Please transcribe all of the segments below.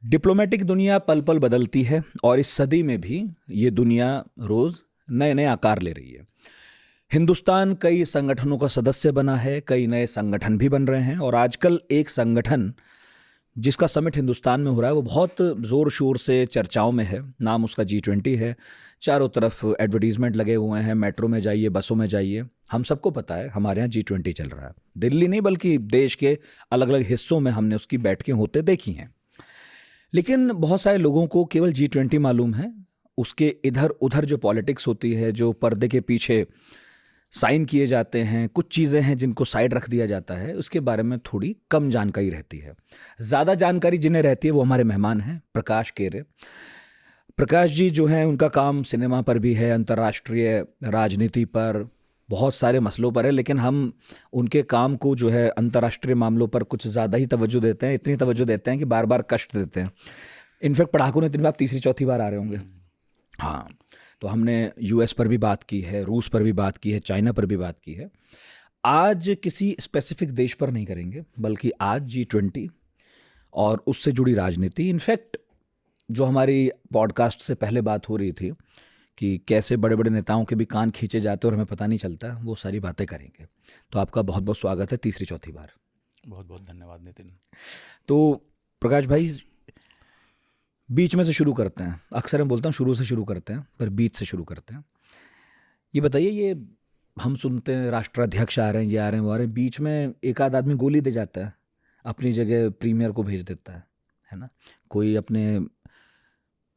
Diplomatic दुनिया पल पल बदलती है और इस सदी में भी ये दुनिया रोज नए नए आकार ले रही है। हिंदुस्तान कई संगठनों का सदस्य बना है, कई नए संगठन भी बन रहे हैं और आजकल एक संगठन जिसका समिट हिंदुस्तान में हो रहा है वो बहुत ज़ोर शोर से चर्चाओं में है। नाम उसका G20 है। चारों तरफ एडवर्टीजमेंट लगे हुए हैं, मेट्रो में जाइए, बसों में जाइए। हम सबको पता है हमारे यहाँ G20 चल रहा है। दिल्ली नहीं बल्कि देश के अलग अलग हिस्सों में हमने उसकी बैठकें होते देखी हैं। लेकिन बहुत सारे लोगों को केवल G20 मालूम है। उसके इधर उधर जो पॉलिटिक्स होती है, जो पर्दे के पीछे साइन किए जाते हैं, कुछ चीज़ें हैं जिनको साइड रख दिया जाता है, उसके बारे में थोड़ी कम जानकारी रहती है। ज़्यादा जानकारी जिन्हें रहती है वो हमारे मेहमान हैं, प्रकाश केरे। प्रकाश जी जो हैं उनका काम सिनेमा पर भी है, अंतर्राष्ट्रीय राजनीति पर, बहुत सारे मसलों पर है, लेकिन हम उनके काम को जो है अंतर्राष्ट्रीय मामलों पर कुछ ज़्यादा ही तवज्जो देते हैं। इतनी तवज्जो देते हैं कि बार बार कष्ट देते हैं। इनफैक्ट पढ़ाकू ने इतनी बार तीसरी चौथी बार आ रहे होंगे। हाँ, तो हमने US पर भी बात की है, रूस पर भी बात की है, चाइना पर भी बात की है। आज किसी स्पेसिफिक देश पर नहीं करेंगे, बल्कि आज G20 और उससे जुड़ी राजनीति। इनफैक्ट जो हमारी पॉडकास्ट से पहले बात हो रही थी कि कैसे बड़े बड़े नेताओं के भी कान खींचे जाते हैं और हमें पता नहीं चलता, वो सारी बातें करेंगे। तो आपका बहुत बहुत स्वागत है तीसरी चौथी बार। बहुत बहुत धन्यवाद नितिन। तो प्रकाश भाई, बीच में से शुरू करते हैं। अक्सर मैं बोलता हूँ शुरू से शुरू करते हैं, पर बीच से शुरू करते हैं। ये बताइए, ये हम सुनते हैं राष्ट्राध्यक्ष आ रहे हैं, ये आ रहे हैं, वो आ रहे हैं, बीच में एक आध आदमी गोली दे जाता है, अपनी जगह प्रीमियर को भेज देता है ना। कोई अपने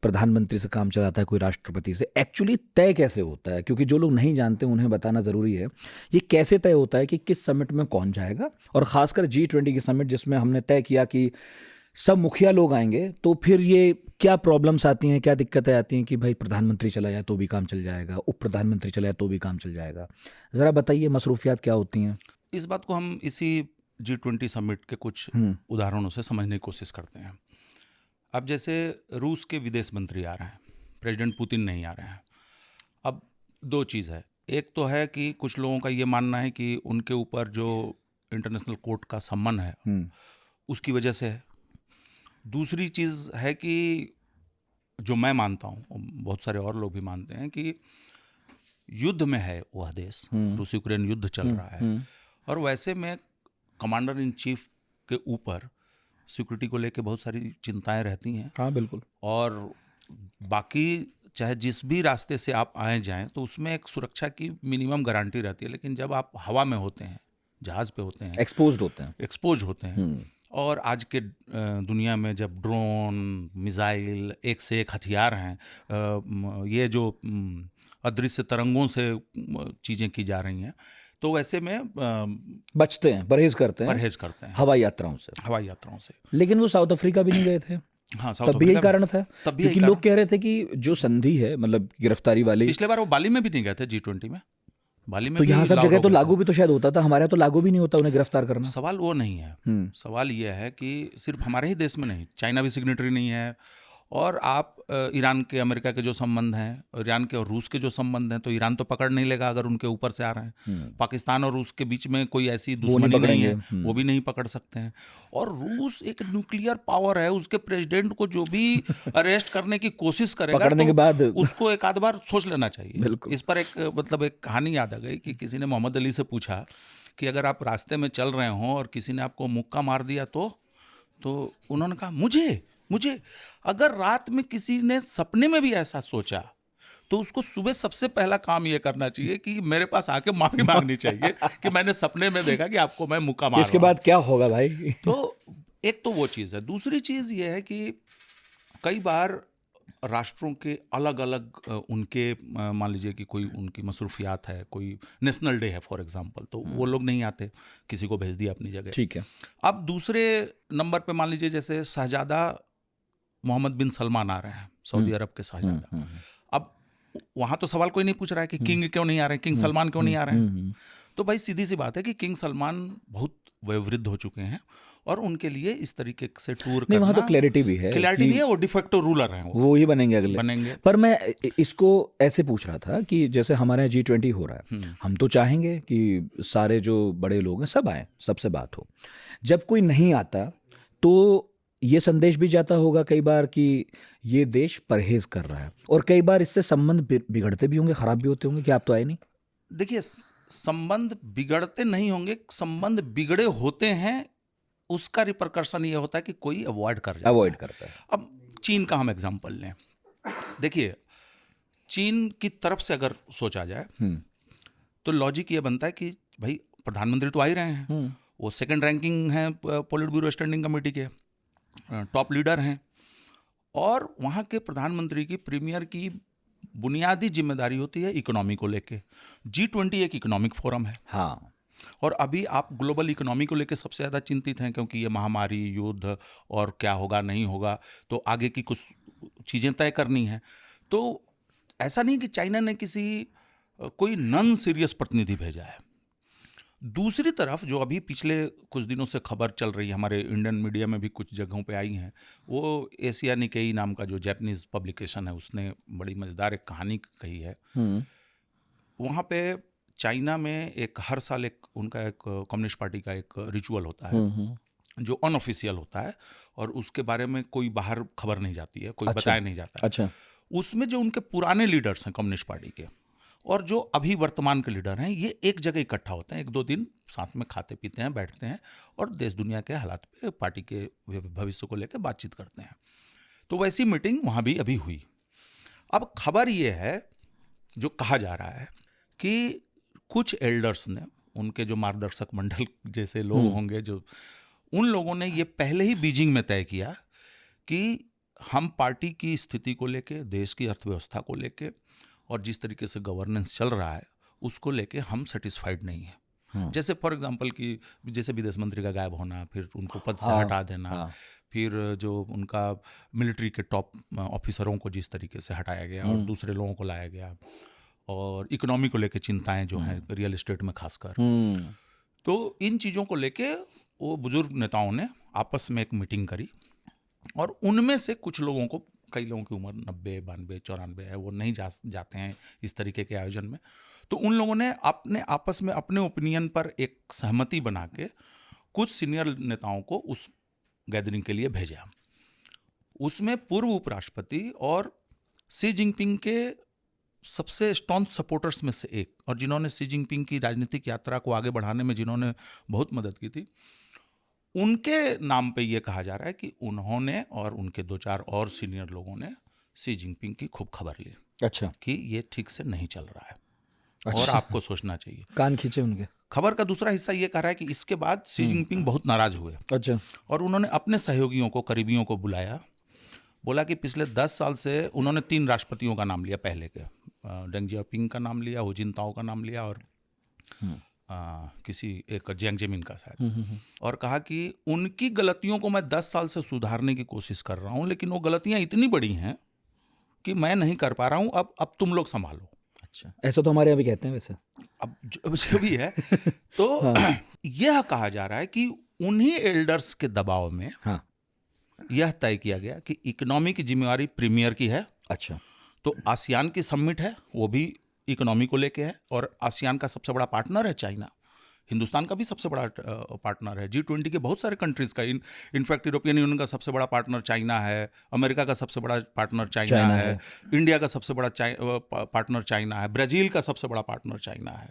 प्रधानमंत्री से काम चलाता है, कोई राष्ट्रपति से। एक्चुअली तय कैसे होता है? क्योंकि जो लोग नहीं जानते उन्हें बताना ज़रूरी है। ये कैसे तय होता है कि किस समिट में कौन जाएगा, और ख़ासकर G20 की समिट जिसमें हमने तय किया कि सब मुखिया लोग आएंगे, तो फिर ये क्या प्रॉब्लम्स आती हैं, क्या दिक्कतें आती हैं कि भाई प्रधानमंत्री चला जाए तो भी काम चल जाएगा, उप प्रधानमंत्री चला जाए तो भी काम चल जाएगा? ज़रा बताइए मसरूफियात क्या होती हैं। इस बात को हम इसी G20 समिट के कुछ उदाहरणों से समझने की कोशिश करते हैं। अब जैसे रूस के विदेश मंत्री आ रहे हैं, प्रेसिडेंट पुतिन नहीं आ रहे हैं। अब दो चीज़ है, एक तो है कि कुछ लोगों का ये मानना है कि उनके ऊपर जो इंटरनेशनल कोर्ट का सम्मान है उसकी वजह से है। दूसरी चीज़ है कि जो मैं मानता हूँ, बहुत सारे और लोग भी मानते हैं, कि युद्ध में है वह देश, रूस यूक्रेन युद्ध चल रहा है, और वैसे में कमांडर इन चीफ के ऊपर सिक्योरिटी को लेके बहुत सारी चिंताएं रहती हैं। हाँ बिल्कुल। और बाकी चाहे जिस भी रास्ते से आप आए जाएं तो उसमें एक सुरक्षा की मिनिमम गारंटी रहती है, लेकिन जब आप हवा में होते हैं, जहाज पे होते हैं, एक्सपोज होते हैं और आज के दुनिया में जब ड्रोन, मिसाइल, एक से एक हथियार हैं, ये जो अदृश्य तरंगों से चीज़ें की जा रही हैं, तो वैसे में बचते हैं, परहेज करते हैं हवाई यात्राओं से। लेकिन वो साउथ अफ्रीका भी नहीं गए थे। हाँ, तब भी यही कारण था, क्योंकि लोग कह रहे थे कि जो संधि है, मतलब गिरफ्तारी वाली। पिछले बार वो बाली में भी नहीं गए थे G20 में। बाली में तो यहाँ सब जगह तो लागू भी तो शायद होता था, हमारे यहाँ तो लागू भी नहीं होता उन्हें गिरफ्तार करना। सवाल वो नहीं है। सवाल ये है कि सिर्फ हमारे ही देश में नहीं, चाइना भी सिग्नेटरी नहीं है, और आप ईरान के, अमेरिका के जो संबंध हैं, ईरान के और रूस के जो संबंध हैं, तो ईरान तो पकड़ नहीं लेगा अगर उनके ऊपर से आ रहे हैं। पाकिस्तान और रूस के बीच में कोई ऐसी दुश्मनी नहीं है, वो भी नहीं पकड़ सकते हैं। और रूस एक न्यूक्लियर पावर है, उसके प्रेसिडेंट को जो भी अरेस्ट करने की कोशिश करेगा पकड़ने के बाद उसको एक आध बार सोच लेना चाहिए। इस पर एक कहानी याद आ गई कि किसी ने मोहम्मद अली से पूछा कि अगर आप रास्ते में चल रहे हों और किसी ने आपको मुक्का मार दिया तो उन्होंने कहा, मुझे अगर रात में किसी ने सपने में भी ऐसा सोचा तो उसको सुबह सबसे पहला काम ये करना चाहिए कि मेरे पास आके माफी मांगनी चाहिए कि मैंने सपने में देखा कि आपको मैं मुक्का मार रहा हूं। इसके बाद क्या होगा भाई? तो एक तो वो चीज़ है। दूसरी चीज़ ये है कि कई बार राष्ट्रों के अलग अलग उनके, मान लीजिए कि कोई उनकी मसरूफियात है, कोई नेशनल डे है फॉर एग्जांपल, तो वो लोग नहीं आते, किसी को भेज दिया अपनी जगह, ठीक है। अब दूसरे नंबर पे मान लीजिए जैसे शहजादा मोहम्मद बिन सलमान आ रहे हैं, सऊदी अरब के शहजादा। अब वहाँ तो सवाल कोई नहीं पूछ रहा है कि किंग क्यों नहीं आ रहे हैं, किंग सलमान क्यों नहीं आ रहे हैं। तो भाई सीधी सी बात है कि किंग सलमान बहुत वयोवृद्ध हो चुके हैं और उनके लिए इस तरीके से टूर करना, वहाँ तो क्लैरिटी भी है, वो डिफेक्टो रूलर हैं, वो ही बनेंगे। पर मैं इसको ऐसे पूछ रहा था कि जैसे हमारे यहाँ G20 हो रहा है, हम तो चाहेंगे कि सारे जो बड़े लोग हैं सब आए, सबसे बात हो। जब कोई नहीं आता तो ये संदेश भी जाता होगा कई बार कि ये देश परहेज कर रहा है, और कई बार इससे संबंध बिगड़ते भी होंगे, खराब भी होते होंगे, कि आप तो आए नहीं। देखिए, संबंध बिगड़ते नहीं होंगे, संबंध बिगड़े होते हैं, उसका रिपरकर्शन ये होता है कि कोई अवॉइड करता है। अब चीन का हम एग्जांपल लें, देखिए चीन की तरफ से अगर सोचा जाए तो लॉजिक ये बनता है कि भाई प्रधानमंत्री तो आ ही रहे हैं, वो सेकंड रैंकिंग है पॉलिट ब्यूरो स्टैंडिंग कमेटी के, टॉप लीडर हैं, और वहाँ के प्रधानमंत्री की प्रीमियर की बुनियादी जिम्मेदारी होती है इकोनॉमी को लेके। G20 एक इकोनॉमिक फोरम है। हाँ, और अभी आप ग्लोबल इकोनॉमी को लेके सबसे ज़्यादा चिंतित हैं, क्योंकि ये महामारी, युद्ध और क्या होगा नहीं होगा, तो आगे की कुछ चीज़ें तय करनी है। तो ऐसा नहीं कि चाइना ने कोई नॉन सीरियस प्रतिनिधि भेजा है। दूसरी तरफ जो अभी पिछले कुछ दिनों से खबर चल रही है, हमारे इंडियन मीडिया में भी कुछ जगहों पे आई हैं, वो एशिया निकेई नाम का जो जापानीज पब्लिकेशन है, उसने बड़ी मज़ेदार एक कहानी कही है। वहाँ पे चाइना में एक हर साल उनका एक कम्युनिस्ट पार्टी का एक रिचुअल होता है जो अनऑफिशियल होता है, और उसके बारे में कोई बाहर खबर नहीं जाती है, कोई बताया नहीं जाता है। अच्छा। उसमें जो उनके पुराने लीडर्स हैं कम्युनिस्ट पार्टी के, और जो अभी वर्तमान के लीडर हैं, ये एक जगह इकट्ठा होते हैं, 1-2 दिन साथ में खाते पीते हैं, बैठते हैं, और देश दुनिया के हालात पे, पार्टी के भविष्य को लेकर बातचीत करते हैं। तो वैसी मीटिंग वहाँ भी अभी हुई। अब खबर ये है, जो कहा जा रहा है कि कुछ एल्डर्स ने, उनके जो मार्गदर्शक मंडल जैसे लोग होंगे, जो उन लोगों ने ये पहले ही बीजिंग में तय किया कि हम पार्टी की स्थिति को लेके, देश की अर्थव्यवस्था को लेके, और जिस तरीके से गवर्नेंस चल रहा है उसको लेके हम सेटिस्फाइड नहीं है। जैसे फॉर एग्जांपल कि जैसे विदेश मंत्री का गायब होना, फिर उनको पद से हटा देना, फिर जो उनका मिलिट्री के टॉप ऑफिसरों को जिस तरीके से हटाया गया और दूसरे लोगों को लाया गया, और इकोनॉमी को लेके चिंताएं जो हैं रियल एस्टेट में खासकर, तो इन चीज़ों को लेके वो बुजुर्ग नेताओं ने आपस में एक मीटिंग करी, और उनमें से कुछ लोगों को, कई लोगों की उम्र 90, 92, 94 है, वो नहीं जाते हैं इस तरीके के आयोजन में, तो उन लोगों ने अपने आपस में अपने ओपिनियन पर एक सहमति बना के कुछ सीनियर नेताओं को उस गैदरिंग के लिए भेजा। उसमें पूर्व उपराष्ट्रपति और शी जिनपिंग के सबसे स्ट्रॉन्ग सपोर्टर्स में से एक, और जिन्होंने शी जिनपिंग की राजनीतिक यात्रा को आगे बढ़ाने में जिन्होंने बहुत मदद की थी, उनके नाम पे ये कहा जा रहा है कि उन्होंने और उनके 2-4 और सीनियर लोगों ने शी जिनपिंग की खूब खबर ली। अच्छा। कि ये ठीक से नहीं चल रहा है। अच्छा। और आपको सोचना चाहिए। कान खींचे उनके। खबर का दूसरा हिस्सा ये कह रहा है कि इसके बाद शी जिनपिंग बहुत नाराज हुए। अच्छा। और उन्होंने अपने सहयोगियों को, करीबियों को बुलाया, बोला कि पिछले 10 साल से उन्होंने 3 राष्ट्रपतियों का नाम लिया, पहले के डेंग जियाओपिंग का नाम लिया, हु जिनताओ का नाम लिया, और किसी एक जियांग जेमिन का शायद, और कहा कि उनकी गलतियों को मैं 10 साल से सुधारने की कोशिश कर रहा हूं, लेकिन वो गलतियां इतनी बड़ी हैं कि मैं नहीं कर पा रहा हूं, अब तुम लोग संभालो। अच्छा, ऐसा तो हमारे यहाँ भी कहते हैं वैसे। अब जो भी है तो यह कहा जा रहा है कि उन्हीं एल्डर्स के दबाव में यह तय किया गया कि इकोनॉमी की जिम्मेवारी प्रीमियर की है। अच्छा। तो आसियान की समिट है, वो भी इकोनॉमी को लेके है, और आसियान का सबसे बड़ा पार्टनर है चाइना, हिंदुस्तान का भी सबसे बड़ा पार्टनर है। G20 के बहुत सारे कंट्रीज़ का, इनफैक्ट यूरोपियन यूनियन का सबसे बड़ा पार्टनर चाइना है, अमेरिका का सबसे बड़ा पार्टनर चाइना है, इंडिया का सबसे बड़ा पार्टनर चाइना है, ब्राज़ील का सबसे बड़ा पार्टनर चाइना है,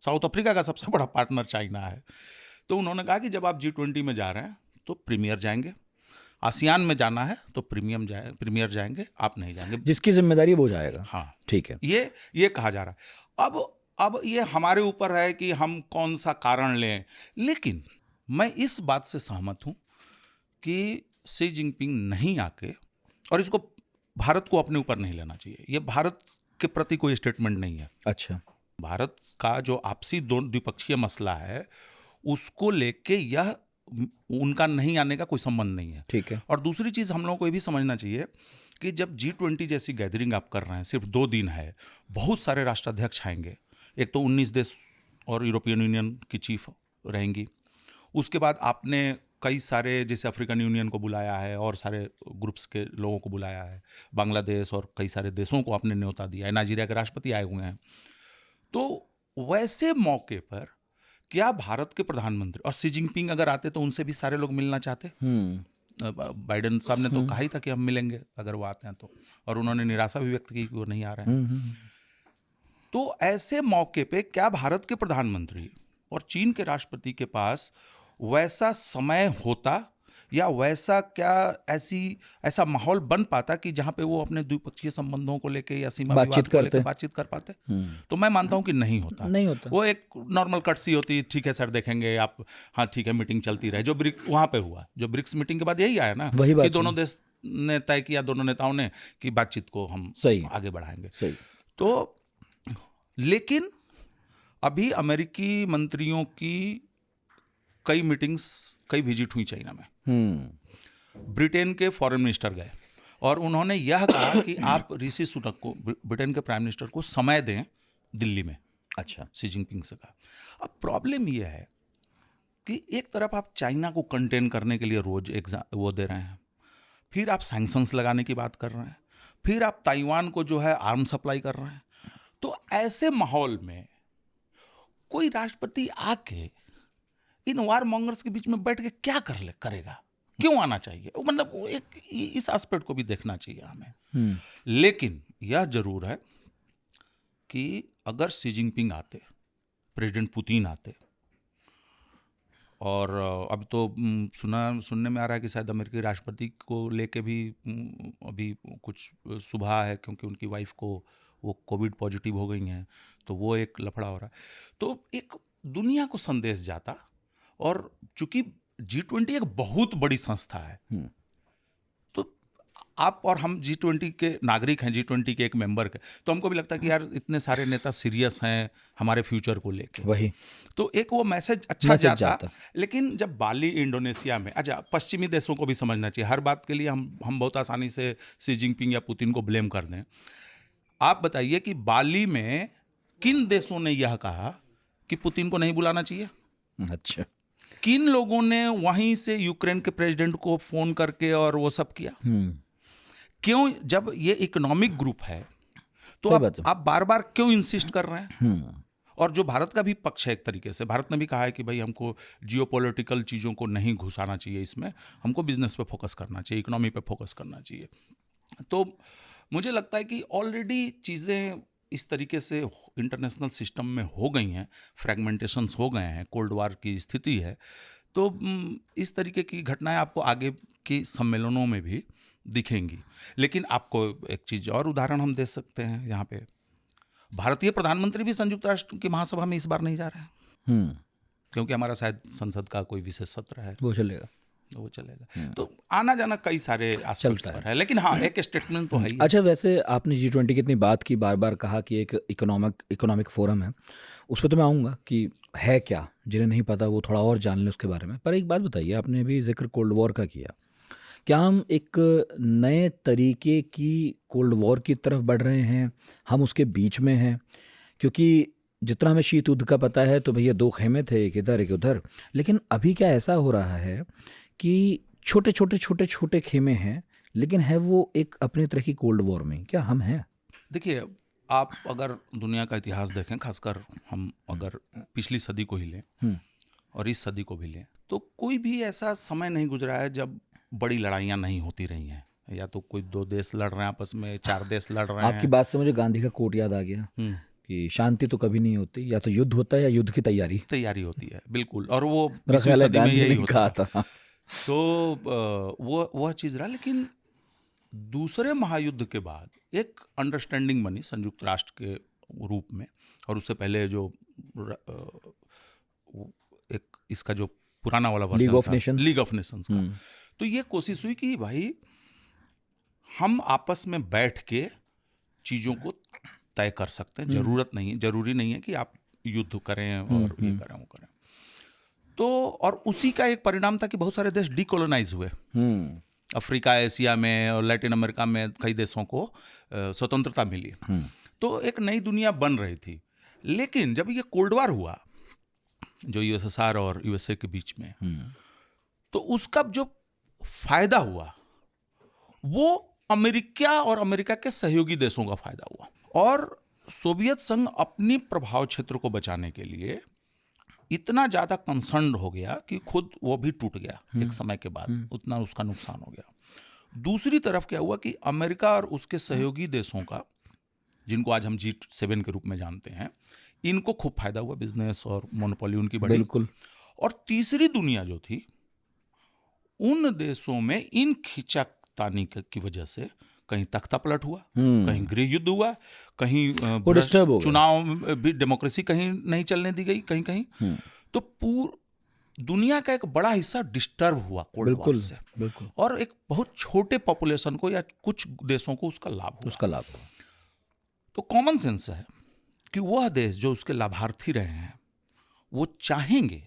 साउथ अफ्रीका का सबसे बड़ा पार्टनर चाइना है। तो उन्होंने कहा कि जब आप G20 में जा रहे हैं तो प्रीमियर जाएंगे, आसियान में जाना है तो प्रीमियर जाएंगे, आप नहीं जाएंगे, जिसकी जिम्मेदारी वो जाएगा। हाँ, ठीक है। ये कहा जा रहा है। अब ये हमारे ऊपर है कि हम कौन सा कारण लें, लेकिन मैं इस बात से सहमत हूं कि शी जिनपिंग नहीं आके, और इसको भारत को अपने ऊपर नहीं लेना चाहिए, ये भारत के प्रति कोई स्टेटमेंट नहीं है। अच्छा। भारत का जो आपसी द्विपक्षीय मसला है उसको लेके यह उनका नहीं आने का कोई संबंध नहीं है। ठीक है। और दूसरी चीज़ हम लोगों को ये भी समझना चाहिए कि जब G20 जैसी गैदरिंग आप कर रहे हैं, सिर्फ 2 दिन है, बहुत सारे राष्ट्राध्यक्ष आएंगे, एक तो 19 देश और यूरोपियन यूनियन की चीफ रहेंगी, उसके बाद आपने कई सारे, जैसे अफ्रीकन यूनियन को बुलाया है और सारे ग्रुप्स के लोगों को बुलाया है, बांग्लादेश और कई सारे देशों को आपने न्योता दिया है, नाइजीरिया के राष्ट्रपति आए हुए हैं। तो वैसे मौके पर क्या भारत के प्रधानमंत्री, और शी जिनपिंग अगर आते तो उनसे भी सारे लोग मिलना चाहते, बाइडेन साहब ने तो कहा ही था कि हम मिलेंगे अगर वो आते हैं तो, और उन्होंने निराशा भी व्यक्त की कि वो नहीं आ रहे हैं। तो ऐसे मौके पे क्या भारत के प्रधानमंत्री और चीन के राष्ट्रपति के पास वैसा समय होता या वैसा क्या ऐसा माहौल बन पाता कि जहां पे वो अपने द्विपक्षीय संबंधों को लेके या सीमा विवाद को लेकर बातचीत कर पाते? तो मैं मानता हूं कि नहीं होता। वो एक नॉर्मल कटसी होती, ठीक है सर देखेंगे आप, हाँ ठीक है मीटिंग चलती रहे। जो ब्रिक्स वहां पे हुआ, जो ब्रिक्स मीटिंग के बाद यही आया ना कि दोनों देश ने तय किया, दोनों नेताओं ने, कि बातचीत को हम आगे बढ़ाएंगे। तो लेकिन अभी अमेरिकी मंत्रियों की कई मीटिंग्स, कई विजिट हुई चाइना में। ब्रिटेन के फॉरेन मिनिस्टर गए और उन्होंने यह कहा कि आप ऋषि सुनक को, ब्रिटेन के प्राइम मिनिस्टर को, समय दें दिल्ली में। अच्छा, शी जिनपिंग से कहा। अब प्रॉब्लम यह है कि एक तरफ आप चाइना को कंटेन करने के लिए रोज वो दे रहे हैं, फिर आप सैंक्शंस लगाने की बात कर रहे हैं, फिर आप ताइवान को जो है आर्म सप्लाई कर रहे हैं। तो ऐसे माहौल में कोई राष्ट्रपति आके इन वार मॉन्गर्स के बीच में बैठ के क्या करेगा? क्यों आना चाहिए? मतलब एक इस एस्पेक्ट को भी देखना चाहिए हमें। लेकिन यह जरूर है कि अगर शी जिनपिंग आते, प्रेसिडेंट पुतिन आते, और अब तो सुनने में आ रहा है कि शायद अमेरिकी राष्ट्रपति को लेके भी अभी कुछ सुबह है, क्योंकि उनकी वाइफ को वो कोविड पॉजिटिव हो गई हैं, तो वो एक लफड़ा हो रहा है। तो एक दुनिया को संदेश जाता, और चूंकि G20 एक बहुत बड़ी संस्था है, तो आप और हम G20 के नागरिक हैं, G20 के एक मेंबर के, तो हमको भी लगता है कि यार इतने सारे नेता सीरियस हैं हमारे फ्यूचर को लेके, वही तो एक वो मैसेज अच्छा जाता। लेकिन जब बाली इंडोनेशिया में, अच्छा पश्चिमी देशों को भी समझना चाहिए, हर बात के लिए हम बहुत आसानी से शी जिनपिंग या पुतिन को ब्लेम कर दें। आप बताइए कि बाली में किन देशों ने यह कहा कि पुतिन को नहीं बुलाना चाहिए? अच्छा, किन लोगों ने वहीं से यूक्रेन के प्रेसिडेंट को फोन करके और वो सब किया? क्यों? जब ये इकोनॉमिक ग्रुप है तो आप बार बार क्यों इंसिस्ट कर रहे हैं? और जो भारत का भी पक्ष है, एक तरीके से भारत ने भी कहा है कि भाई हमको जियोपॉलिटिकल चीज़ों को नहीं घुसाना चाहिए इसमें, हमको बिजनेस पे फोकस करना चाहिए, इकोनॉमी पे फोकस करना चाहिए। तो मुझे लगता है कि ऑलरेडी चीज़ें इस तरीके से इंटरनेशनल सिस्टम में हो गई हैं, फ्रैगमेंटेशंस हो गए हैं, कोल्ड वार की स्थिति है। तो इस तरीके की घटनाएं आपको आगे के सम्मेलनों में भी दिखेंगी। लेकिन आपको एक चीज़ और उदाहरण हम दे सकते हैं, यहाँ पे भारतीय प्रधानमंत्री भी संयुक्त राष्ट्र की महासभा में इस बार नहीं जा रहे हैं, क्योंकि हमारा शायद संसद का कोई विशेष सत्र है, वो चलेगा। तो आना जाना कई सारे एस्पेक्ट्स पर है, लेकिन हाँ एक स्टेटमेंट तो है ही। अच्छा, वैसे आपने G20 की इतनी बात की, बार बार कहा कि एक इकोनॉमिक फोरम है, उस पर तो मैं आऊँगा कि है क्या, जिन्हें नहीं पता वो थोड़ा और जान लें उसके बारे में। पर एक बात बताइए, आपने भी जिक्र कोल्ड वॉर का किया, क्या हम एक नए तरीके की कोल्ड वॉर की तरफ बढ़ रहे हैं? हम उसके बीच में हैं? क्योंकि जितना हमें शीत युद्ध का पता है तो भैया दो खेमे थे, एक इधर एक उधर, लेकिन अभी क्या ऐसा हो रहा है कि छोटे खेमे हैं, लेकिन है वो एक अपनी तरह की कोल्ड वॉर में? क्या हम हैं? देखिए, आप अगर दुनिया का इतिहास देखें, खासकर हम अगर पिछली सदी को ही लें और इस सदी को भी लें, तो कोई भी ऐसा समय नहीं गुजरा है जब बड़ी लड़ाइयाँ नहीं होती रही हैं। या तो कोई दो देश लड़ रहे हैं आपस में, चार देश लड़ रहे हैं। आपकी बात से मुझे गांधी का कोट याद आ गया कि शांति तो कभी नहीं होती, या तो युद्ध होता है या युद्ध की तैयारी होती है। बिल्कुल, और वो पिछली सदी में यही होता था। तो वह चीज़ रहा। लेकिन दूसरे महायुद्ध के बाद एक अंडरस्टैंडिंग बनी संयुक्त राष्ट्र के रूप में, और उससे पहले जो एक इसका जो पुराना वाला वर्जन लीग ऑफ नेशंस का, तो ये कोशिश हुई कि भाई हम आपस में बैठ के चीज़ों को तय कर सकते हैं। जरूरी नहीं है कि आप युद्ध करें और ये करें वो करें। तो और उसी का एक परिणाम था कि बहुत सारे देश डीकोलोनाइज हुए। अफ्रीका, एशिया में और लैटिन अमेरिका में कई देशों को स्वतंत्रता मिली। तो एक नई दुनिया बन रही थी। लेकिन जब ये कोल्ड वार हुआ, जो यूएसएसआर और यूएसए के बीच में, तो उसका जो फायदा हुआ वो अमेरिका और अमेरिका के सहयोगी देशों का फायदा हुआ। और सोवियत संघ अपनी प्रभाव क्षेत्र को बचाने के लिए इतना ज़्यादा कंसर्न हो गया कि खुद वो भी टूट गया एक समय के बाद, उतना उसका नुकसान हो गया। दूसरी तरफ क्या हुआ कि अमेरिका और उसके सहयोगी देशों का, जिनको आज हम G7 के रूप में जानते हैं, इनको खूब फायदा हुआ, बिजनेस और मोनोपोली उनकी बढ़ी। बिल्कुल। और तीसरी दुनिया जो थी, उन देशों में इन खिंचातानी की वजह से कहीं तख्ता पलट हुआ, कहीं गृह युद्ध हुआ, कहीं डिस्टर्ब हो गया। चुनाव में भी डेमोक्रेसी कहीं नहीं चलने दी गई, कहीं कहीं। तो दुनिया का एक बड़ा हिस्सा डिस्टर्ब हुआ कोल्ड वॉर से, बिल्कुल। और एक बहुत छोटे पॉपुलेशन को या कुछ देशों को उसका लाभ हुआ। तो कॉमन सेंस है कि वह देश जो उसके लाभार्थी रहे हैं, वो चाहेंगे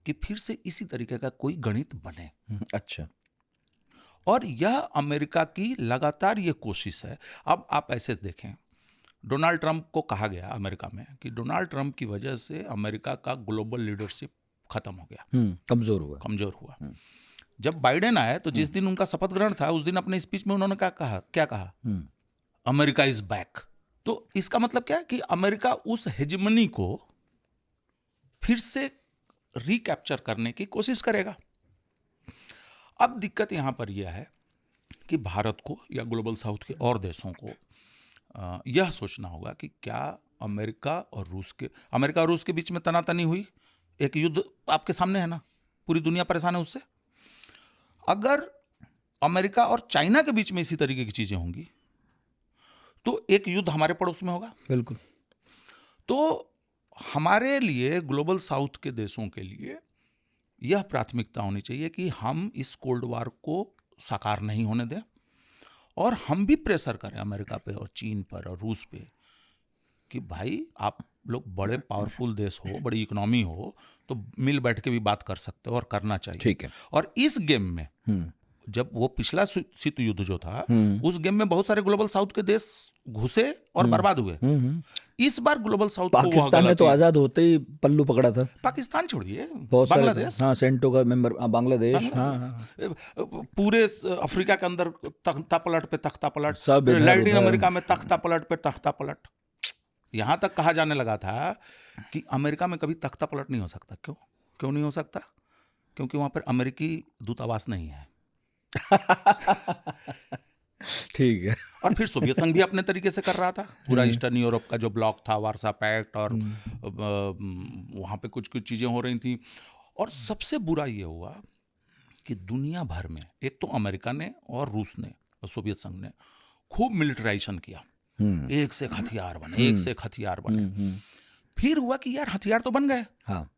कि फिर से इसी तरीके का कोई गणित बने। अच्छा। और यह अमेरिका की लगातार ये कोशिश है। अब आप ऐसे देखें, डोनाल्ड ट्रंप को कहा गया अमेरिका में कि डोनाल्ड ट्रंप की वजह से अमेरिका का ग्लोबल लीडरशिप खत्म हो गया, कमजोर हुआ। जब बाइडेन आए तो जिस दिन उनका शपथ ग्रहण था, उस दिन अपने स्पीच में उन्होंने क्या कहा? America is back. तो इसका मतलब क्या है कि अमेरिका उस हेजेमनी को फिर से रिकैप्चर करने की कोशिश करेगा। अब दिक्कत यहां पर यह है कि भारत को या ग्लोबल साउथ के और देशों को यह सोचना होगा कि क्या अमेरिका और रूस के बीच में तनातनी हुई, एक युद्ध आपके सामने है ना, पूरी दुनिया परेशान है उससे। अगर अमेरिका और चाइना के बीच में इसी तरीके की चीजें होंगी तो एक युद्ध हमारे पड़ोस में होगा। बिल्कुल। तो हमारे लिए, ग्लोबल साउथ के देशों के लिए यह प्राथमिकता होनी चाहिए कि हम इस कोल्ड वॉर को साकार नहीं होने दें, और हम भी प्रेशर करें अमेरिका पे और चीन पर और रूस पे कि भाई आप लोग बड़े पावरफुल देश हो, बड़ी इकोनॉमी हो, तो मिल बैठ के भी बात कर सकते हो और करना चाहिए। ठीक है। और इस गेम में जब वो पिछला शीत युद्ध जो था, उस गेम में बहुत सारे ग्लोबल साउथ के देश घुसे और बर्बाद हुए। इस बार ग्लोबल साउथ पाकिस्तान ने तो आजाद होते ही पल्लू पकड़ा था। पाकिस्तान छोड़िए, बांग्लादेश, हाँ, सेंटो का मेंबर बांग्लादेश, पूरे अफ्रीका के अंदर तख्ता पलट पे तख्ता पलट, सब लैटिन अमेरिका में तख्ता पलट पे तख्ता पलट। यहां तक कहा जाने लगा था कि अमेरिका में कभी तख्ता पलट नहीं हो सकता। क्यों नहीं हो सकता? क्योंकि वहां पर अमेरिकी दूतावास नहीं है। ठीक है। और फिर सोवियत संघ भी अपने तरीके से कर रहा था, पूरा ईस्टर्न यूरोप का जो ब्लॉक था, वार्सा पैक्ट, और वहाँ पे कुछ कुछ चीज़ें हो रही थी। और सबसे बुरा ये हुआ कि दुनिया भर में एक तो अमेरिका ने और रूस ने और सोवियत संघ ने खूब मिलिटराइजेशन किया, एक से एक हथियार बने, एक से एक हथियार बने। फिर हुआ कि यार हथियार तो बन गए, हाँ,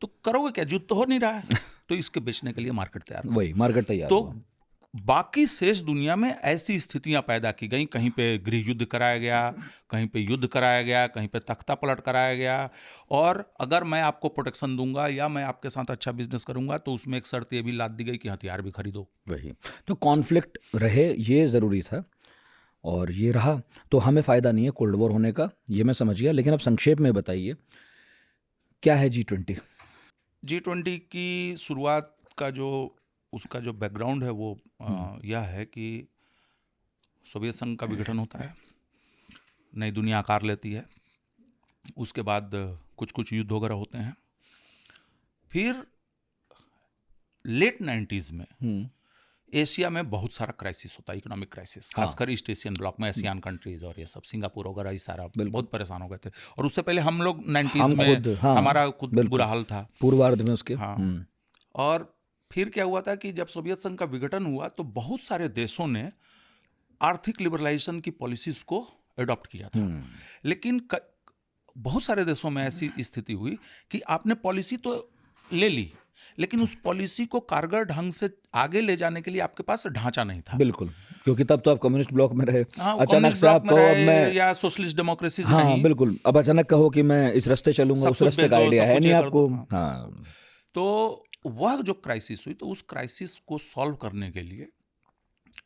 तो करोगे क्या? युद्ध तो हो नहीं रहा है, तो इसके बेचने के लिए मार्केट तैयार, वही मार्केट तैयार। तो बाकी शेष दुनिया में ऐसी स्थितियां पैदा की गई, कहीं पे गृह युद्ध कराया गया, कहीं पे युद्ध कराया गया, कहीं पे तख्ता पलट कराया गया। और अगर मैं आपको प्रोटेक्शन दूंगा या मैं आपके साथ अच्छा बिजनेस करूंगा तो उसमें एक शर्त ये भी लाद दी गई कि हथियार भी खरीदो। वही तो कॉन्फ्लिक्ट रहे, ये ज़रूरी था, और ये रहा, तो हमें फ़ायदा नहीं है कोल्ड वॉर होने का, ये मैं समझ गया। लेकिन अब संक्षेप में बताइए, क्या है G20? G20 की शुरुआत का उसका जो बैकग्राउंड है वो यह है कि सोवियत संघ का विघटन होता है, नई दुनिया आकार लेती है, उसके बाद कुछ कुछ युद्ध वगैरह होते हैं। फिर लेट 90s में एशिया में बहुत सारा क्राइसिस होता है, इकोनॉमिक क्राइसिस, खासकर ईस्ट एशियन ब्लॉक में एशियान कंट्रीज और ये सब, सिंगापुर वगैरह, ये सारा बहुत परेशान हो गए थे। और उससे पहले हम लोग 90s में हमारा खुद बुरा हाल था, पूर्वार्ध में उसके। हाँ। और फिर क्या हुआ था कि जब सोवियत संघ का विघटन हुआ तो बहुत सारे देशों ने आर्थिक लिबरलाइजेशन की पॉलिसीज को अडॉप्ट किया था। लेकिन बहुत सारे देशों में ऐसी स्थिति हुई कि आपने पॉलिसी तो ले ली, लेकिन उस पॉलिसी को कारगर ढंग से आगे ले जाने के लिए आपके पास ढांचा नहीं था। बिल्कुल, क्योंकि तब तो आप कम्युनिस्ट ब्लॉक में रहे। अचानक से आप कहो अब मैं, या सोशलिस्ट डेमोक्रेसी से, हाँ नहीं, बिल्कुल, अब अचानक कहो कि मैं इस रास्ते चलूंगा, उस रास्ते का आइडिया है नहीं आपको। हाँ, तो वह जो क्राइसिस हुई, तो उस क्राइसिस को सॉल्व करने के लिए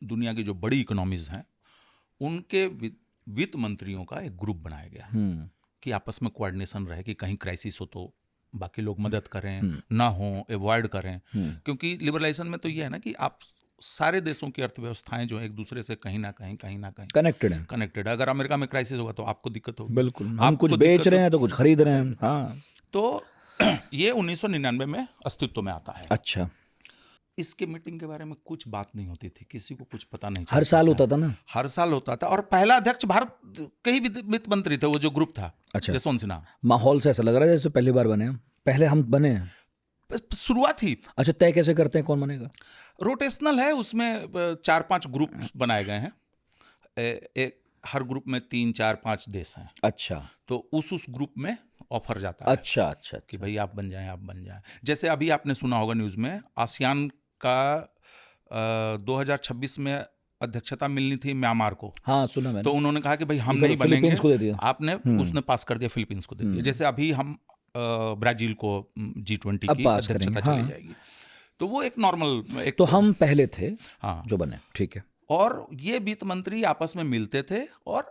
दुनिया की जो बड़ी इकोनॉमीज हैं उनके वित्त मंत्रियों का एक ग्रुप बनाया गया कि आपस में कोऑर्डिनेशन रहे कि कहीं क्राइसिस हो तो बाकी लोग मदद करें, ना हो अवॉइड करें। क्योंकि लिबरलाइजेशन में तो ये है ना कि आप सारे देशों की अर्थव्यवस्थाएं जो है एक दूसरे से कहीं ना कहीं कनेक्टेड है। अगर अमेरिका में क्राइसिस होगा तो आपको दिक्कत होगी, बिल्कुल, हम कुछ बेच रहे हैं तो कुछ खरीद रहे हैं। हाँ, तो ये 1999 में अस्तित्व में आता है। अच्छा, इसके मीटिंग के बारे में कुछ बात नहीं होती थी, किसी को कुछ पता नहीं हर साल होता था ना? हर साल होता था, और पहला अध्यक्ष भारत के ही वित्त मंत्री थे, वो जो ग्रुप था। अच्छा, यशवंत सिन्हा। माहौल से ऐसा लग रहा है जैसे पहली बार बने हैं। पहले हम बने हैं? शुरुआत ही। अच्छा, तय कैसे करते हैं कौन बनेगा? रोटेशनल है, उसमें 4-5 ग्रुप बनाए गए हैं। एक हर ग्रुप में 3-4-5 देश हैं। अच्छा, तो उस ग्रुप में ऑफर जाता है। अच्छा अच्छा, कि भाई आप बन जाएं, आप बन जाएं। जैसे अभी आपने सुना होगा न्यूज़ में, आसियान का 2026 में अध्यक्षता मिलनी थी म्यांमार को। हाँ, सुना मैंने। तो उन्होंने कहा कि भाई हम नहीं बनेंगे, फिलीपींस को दे दिया आपने, उसने पास कर दिया, फिलीपींस को दे दिया। जैसे अभी हम ब्राजील को G20 की अध्यक्षता चली जाएगी, तो वो एक नॉर्मल एक। तो हम पहले थे हाँ जो बने, ठीक है। और ये वित्त मंत्री आपस में मिलते थे और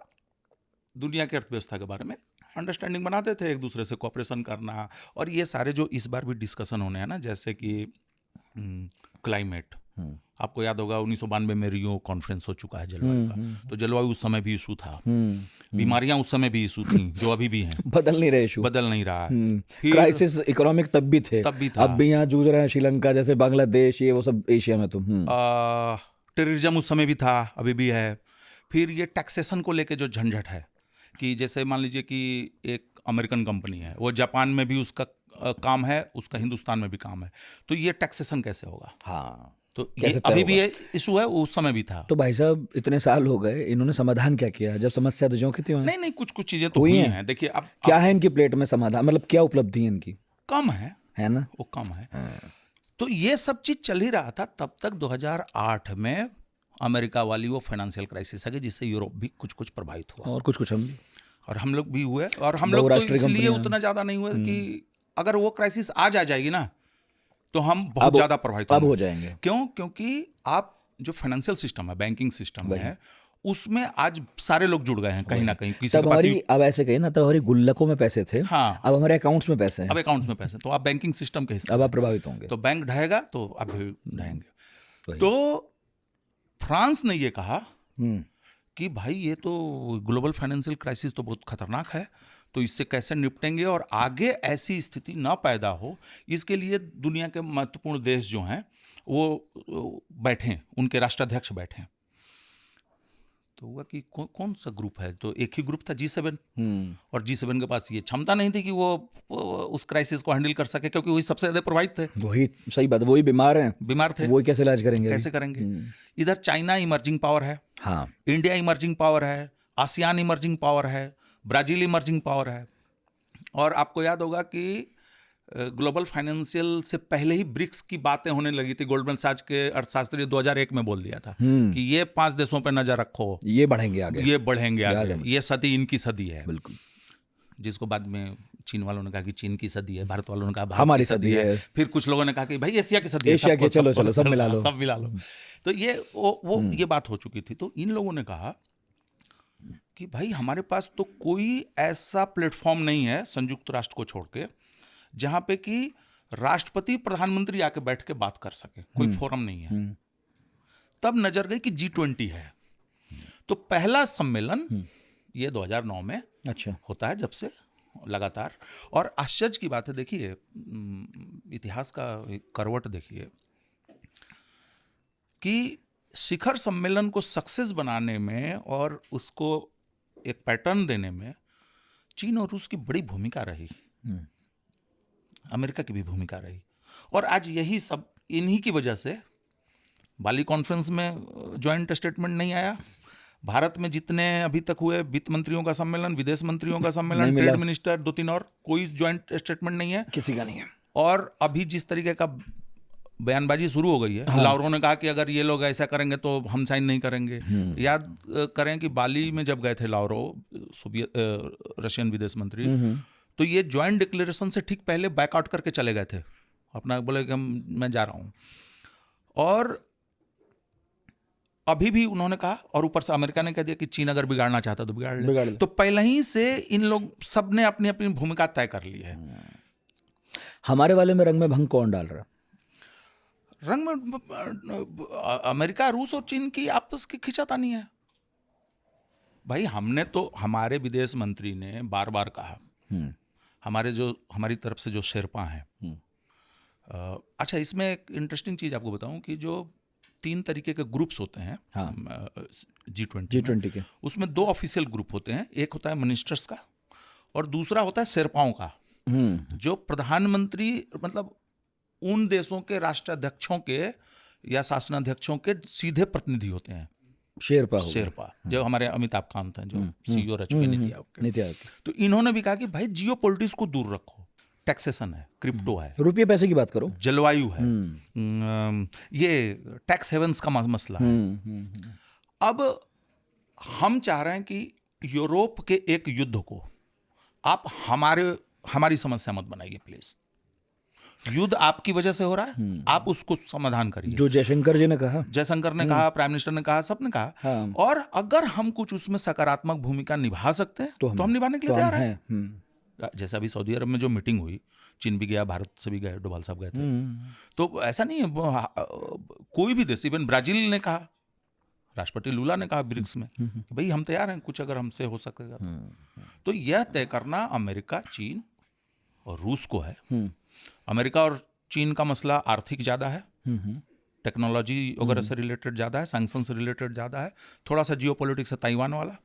दुनिया की अर्थव्यवस्था के बारे में अंडरस्टैंडिंग बनाते थे, एक दूसरे से कोऑपरेशन करना। और ये सारे जो इस बार भी डिस्कशन होने हैं ना, जैसे कि क्लाइमेट, आपको याद होगा 1992 में रियो कॉन्फ्रेंस हो चुका है जलवायु का। तो जलवायु उस समय भी इशू था, बीमारियां उस समय भी इशू थी, जो अभी भी हैं। बदल नहीं रहे इशू, बदल नहीं रहा। क्राइसिस इकोनॉमिक तब भी थे, तब भी था। अब भी यहाँ जूझ रहे हैं, श्रीलंका जैसे, बांग्लादेश, ये वो सब एशिया में। तो टेररिज्म उस समय भी था, अभी भी है। फिर ये टैक्सेशन को लेके जो झंझट है, कि जैसे मान लीजिए कि एक अमेरिकन कंपनी है, वो जापान में भी उसका काम है, उसका हिंदुस्तान में भी काम है, तो ये टैक्सेशन कैसे होगा? हाँ, तो ये अभी भी ये इशू है, उस समय भी था। तो भाई साहब इतने साल हो गए, इन्होंने समाधान क्या किया? जब समस्या तो जो की त्यों है। नहीं, कुछ चीजें तो हुई हैं। देखिए अब क्या है इनकी प्लेट में समाधान, मतलब क्या उपलब्धि है इनकी? कम है ना, वो कम है। तो ये सब चीज चल ही रहा था तब तक। 2008 में अमेरिका वाली वो फाइनेंशियल क्राइसिस आ गई, जिससे यूरोप भी कुछ प्रभावित हुआ, और कुछ हम भी, और हम लोग भी हुए। और हम लोग तो इसलिए उतना ज्यादा नहीं हुए कि अगर वो क्राइसिस आज आ जाएगी ना, तो हम बहुत ज्यादा प्रभावित हो जाएंगे। क्यों? क्योंकि आप जो फाइनेंशियल सिस्टम है, बैंकिंग सिस्टम है, उसमें आज सारे लोग जुड़ गए हैं कहीं ना कहीं। किसी तब हमारी, अब ऐसे कहीं ना, तब हमारी गुल्लकों में पैसे थे, हाँ, अब हमारे अकाउंट्स में पैसे हैं। अब अकाउंट्स में पैसे, तो आप बैंकिंग सिस्टम के हिस्से, अब आप प्रभावित होंगे। तो बैंक ढहेगा तो आप भी ढहेंगे। तो फ्रांस ने ये कहा कि भाई ये तो ग्लोबल फाइनेंशियल क्राइसिस तो बहुत खतरनाक है, तो इससे कैसे निपटेंगे और आगे ऐसी स्थिति ना पैदा हो, इसके लिए दुनिया के महत्वपूर्ण देश जो हैं वो बैठें, उनके राष्ट्राध्यक्ष बैठें। तो हुआ कि कौन सा ग्रुप है? तो एक ही ग्रुप था, G7, और G7 के पास ये क्षमता नहीं थी कि वो उस क्राइसिस को हैंडल कर सके, क्योंकि वही सबसे ज्यादा प्रभावित थे। वही सही बात, वही बीमार थे, वही कैसे इलाज करेंगे? कैसे करेंगे? इधर चाइना इमर्जिंग पावर है, हाँ, इंडिया इमर्जिंग पावर है, आसियान इमर्जिंग पावर है, ब्राजील इमर्जिंग पावर है। और आपको याद होगा कि ग्लोबल फाइनेंशियल से पहले ही ब्रिक्स की बातें होने लगी थी। गोल्डमैन सैच्स के अर्थशास्त्री 2001 में बोल दिया था कि ये 5 देशों पे नजर रखो, ये बढ़ेंगे आगे, ये सदी इनकी सदी है। बिल्कुल। जिसको बाद में चीन वालों ने कहा कि चीन की सदी है, भारत वालों ने कहा हमारी सदी है, फिर कुछ लोगों ने कहा कि भाई एशिया की सदी है, एशिया के चलो सब मिला लो। तो ये वो ये बात हो चुकी थी। तो इन लोगों ने कहा कि भाई हमारे पास तो कोई ऐसा प्लेटफॉर्म नहीं है संयुक्त राष्ट्र को छोड़ के, जहां पे कि राष्ट्रपति प्रधानमंत्री आके बैठ के बात कर सके, कोई फोरम नहीं है। तब नजर गई कि G20 है। तो पहला सम्मेलन ये 2009 में होता है, जब से लगातार। और आश्चर्य की बात है, देखिए इतिहास का करवट देखिए कि शिखर सम्मेलन को सक्सेस बनाने में और उसको एक पैटर्न देने में चीन और रूस की बड़ी भूमिका रही, अमेरिका की भी भूमिका रही। और आज यही सब इन्हीं की वजह से बाली कॉन्फ्रेंस में जॉइंट स्टेटमेंट नहीं आया। भारत में जितने अभी तक हुए वित्त मंत्रियों का सम्मेलन, विदेश मंत्रियों का सम्मेलन, ट्रेड मिनिस्टर 2-3 और, कोई जॉइंट स्टेटमेंट नहीं है, किसी का नहीं है। और अभी जिस तरीके का बयानबाजी शुरू हो गई है, हाँ। लावरोव ने कहा कि अगर ये लोग ऐसा करेंगे तो हम साइन नहीं करेंगे। याद करें कि बाली में जब गए थे लावरोव, रशियन विदेश मंत्री, तो ये ज्वाइंट डिक्लेरेशन से ठीक पहले बैकआउट करके चले गए थे, अपना बोले कि मैं जा रहा हूं। और अभी भी उन्होंने कहा, और ऊपर से अमेरिका ने कह दिया कि चीन अगर बिगाड़ना चाहता तो बिगाड़ ले। तो पहले ही से इन लोग सब ने अपनी अपनी भूमिका तय कर ली है। हमारे वाले में रंग में भंग कौन डाल रहा? रंग में अमेरिका, रूस और चीन की आपस की खिंचातानी है। भाई हमने तो, हमारे विदेश मंत्री ने बार बार कहा, हमारी तरफ से जो शेरपा हैं। अच्छा, इसमें एक इंटरेस्टिंग चीज़ आपको बताऊं कि जो 3 तरीके के ग्रुप्स होते हैं G20 के, उसमें 2 ऑफिशियल ग्रुप होते हैं। एक होता है मिनिस्टर्स का और दूसरा होता है शेरपाओं का, जो प्रधानमंत्री मतलब उन देशों के राष्ट्राध्यक्षों के या शासनाध्यक्षों के सीधे प्रतिनिधि होते हैं। शेरपा जो हमारे अमिताभ कांत हैं, जो CEO रह चुके नीति आयोग के। तो इन्होंने भी कहा कि भाई जियो पॉलिटिक्स को दूर रखो, टैक्सेशन है, क्रिप्टो है, रुपये पैसे की बात करो, जलवायु है, ये टैक्स हेवंस का मसला है। अब हम चाह रहे हैं कि यूरोप के एक युद्ध को आप हमारी समस्या मत बनाइए प्लीज। युद्ध आपकी वजह से हो रहा है, आप उसको समाधान करिए। जो जयशंकर जी ने कहा, जयशंकर ने कहा, प्राइम मिनिस्टर ने कहा, सबने कहा। हाँ। और अगर हम कुछ उसमें सकारात्मक भूमिका निभा सकते हैं तो हम निभाने के लिए तैयार हैं। जैसे अभी सऊदी अरब में जो मीटिंग हुई, चीन भी गया, भारत से भी गए, डोभाल साहब गए थे। तो ऐसा नहीं है, कोई भी देश, इवन ब्राजील ने कहा, राष्ट्रपति लूला ने कहा ब्रिक्स में, भाई हम तैयार हैं, कुछ अगर हमसे हो सकेगा तो यह तय करना अमेरिका, चीन और रूस को है। अमेरिका और चीन का मसला आर्थिक ज़्यादा है, टेक्नोलॉजी वगैरह से रिलेटेड ज़्यादा है, सैंक्शन से रिलेटेड ज़्यादा है, थोड़ा सा जियोपॉलिटिक्स है ताइवान वाला।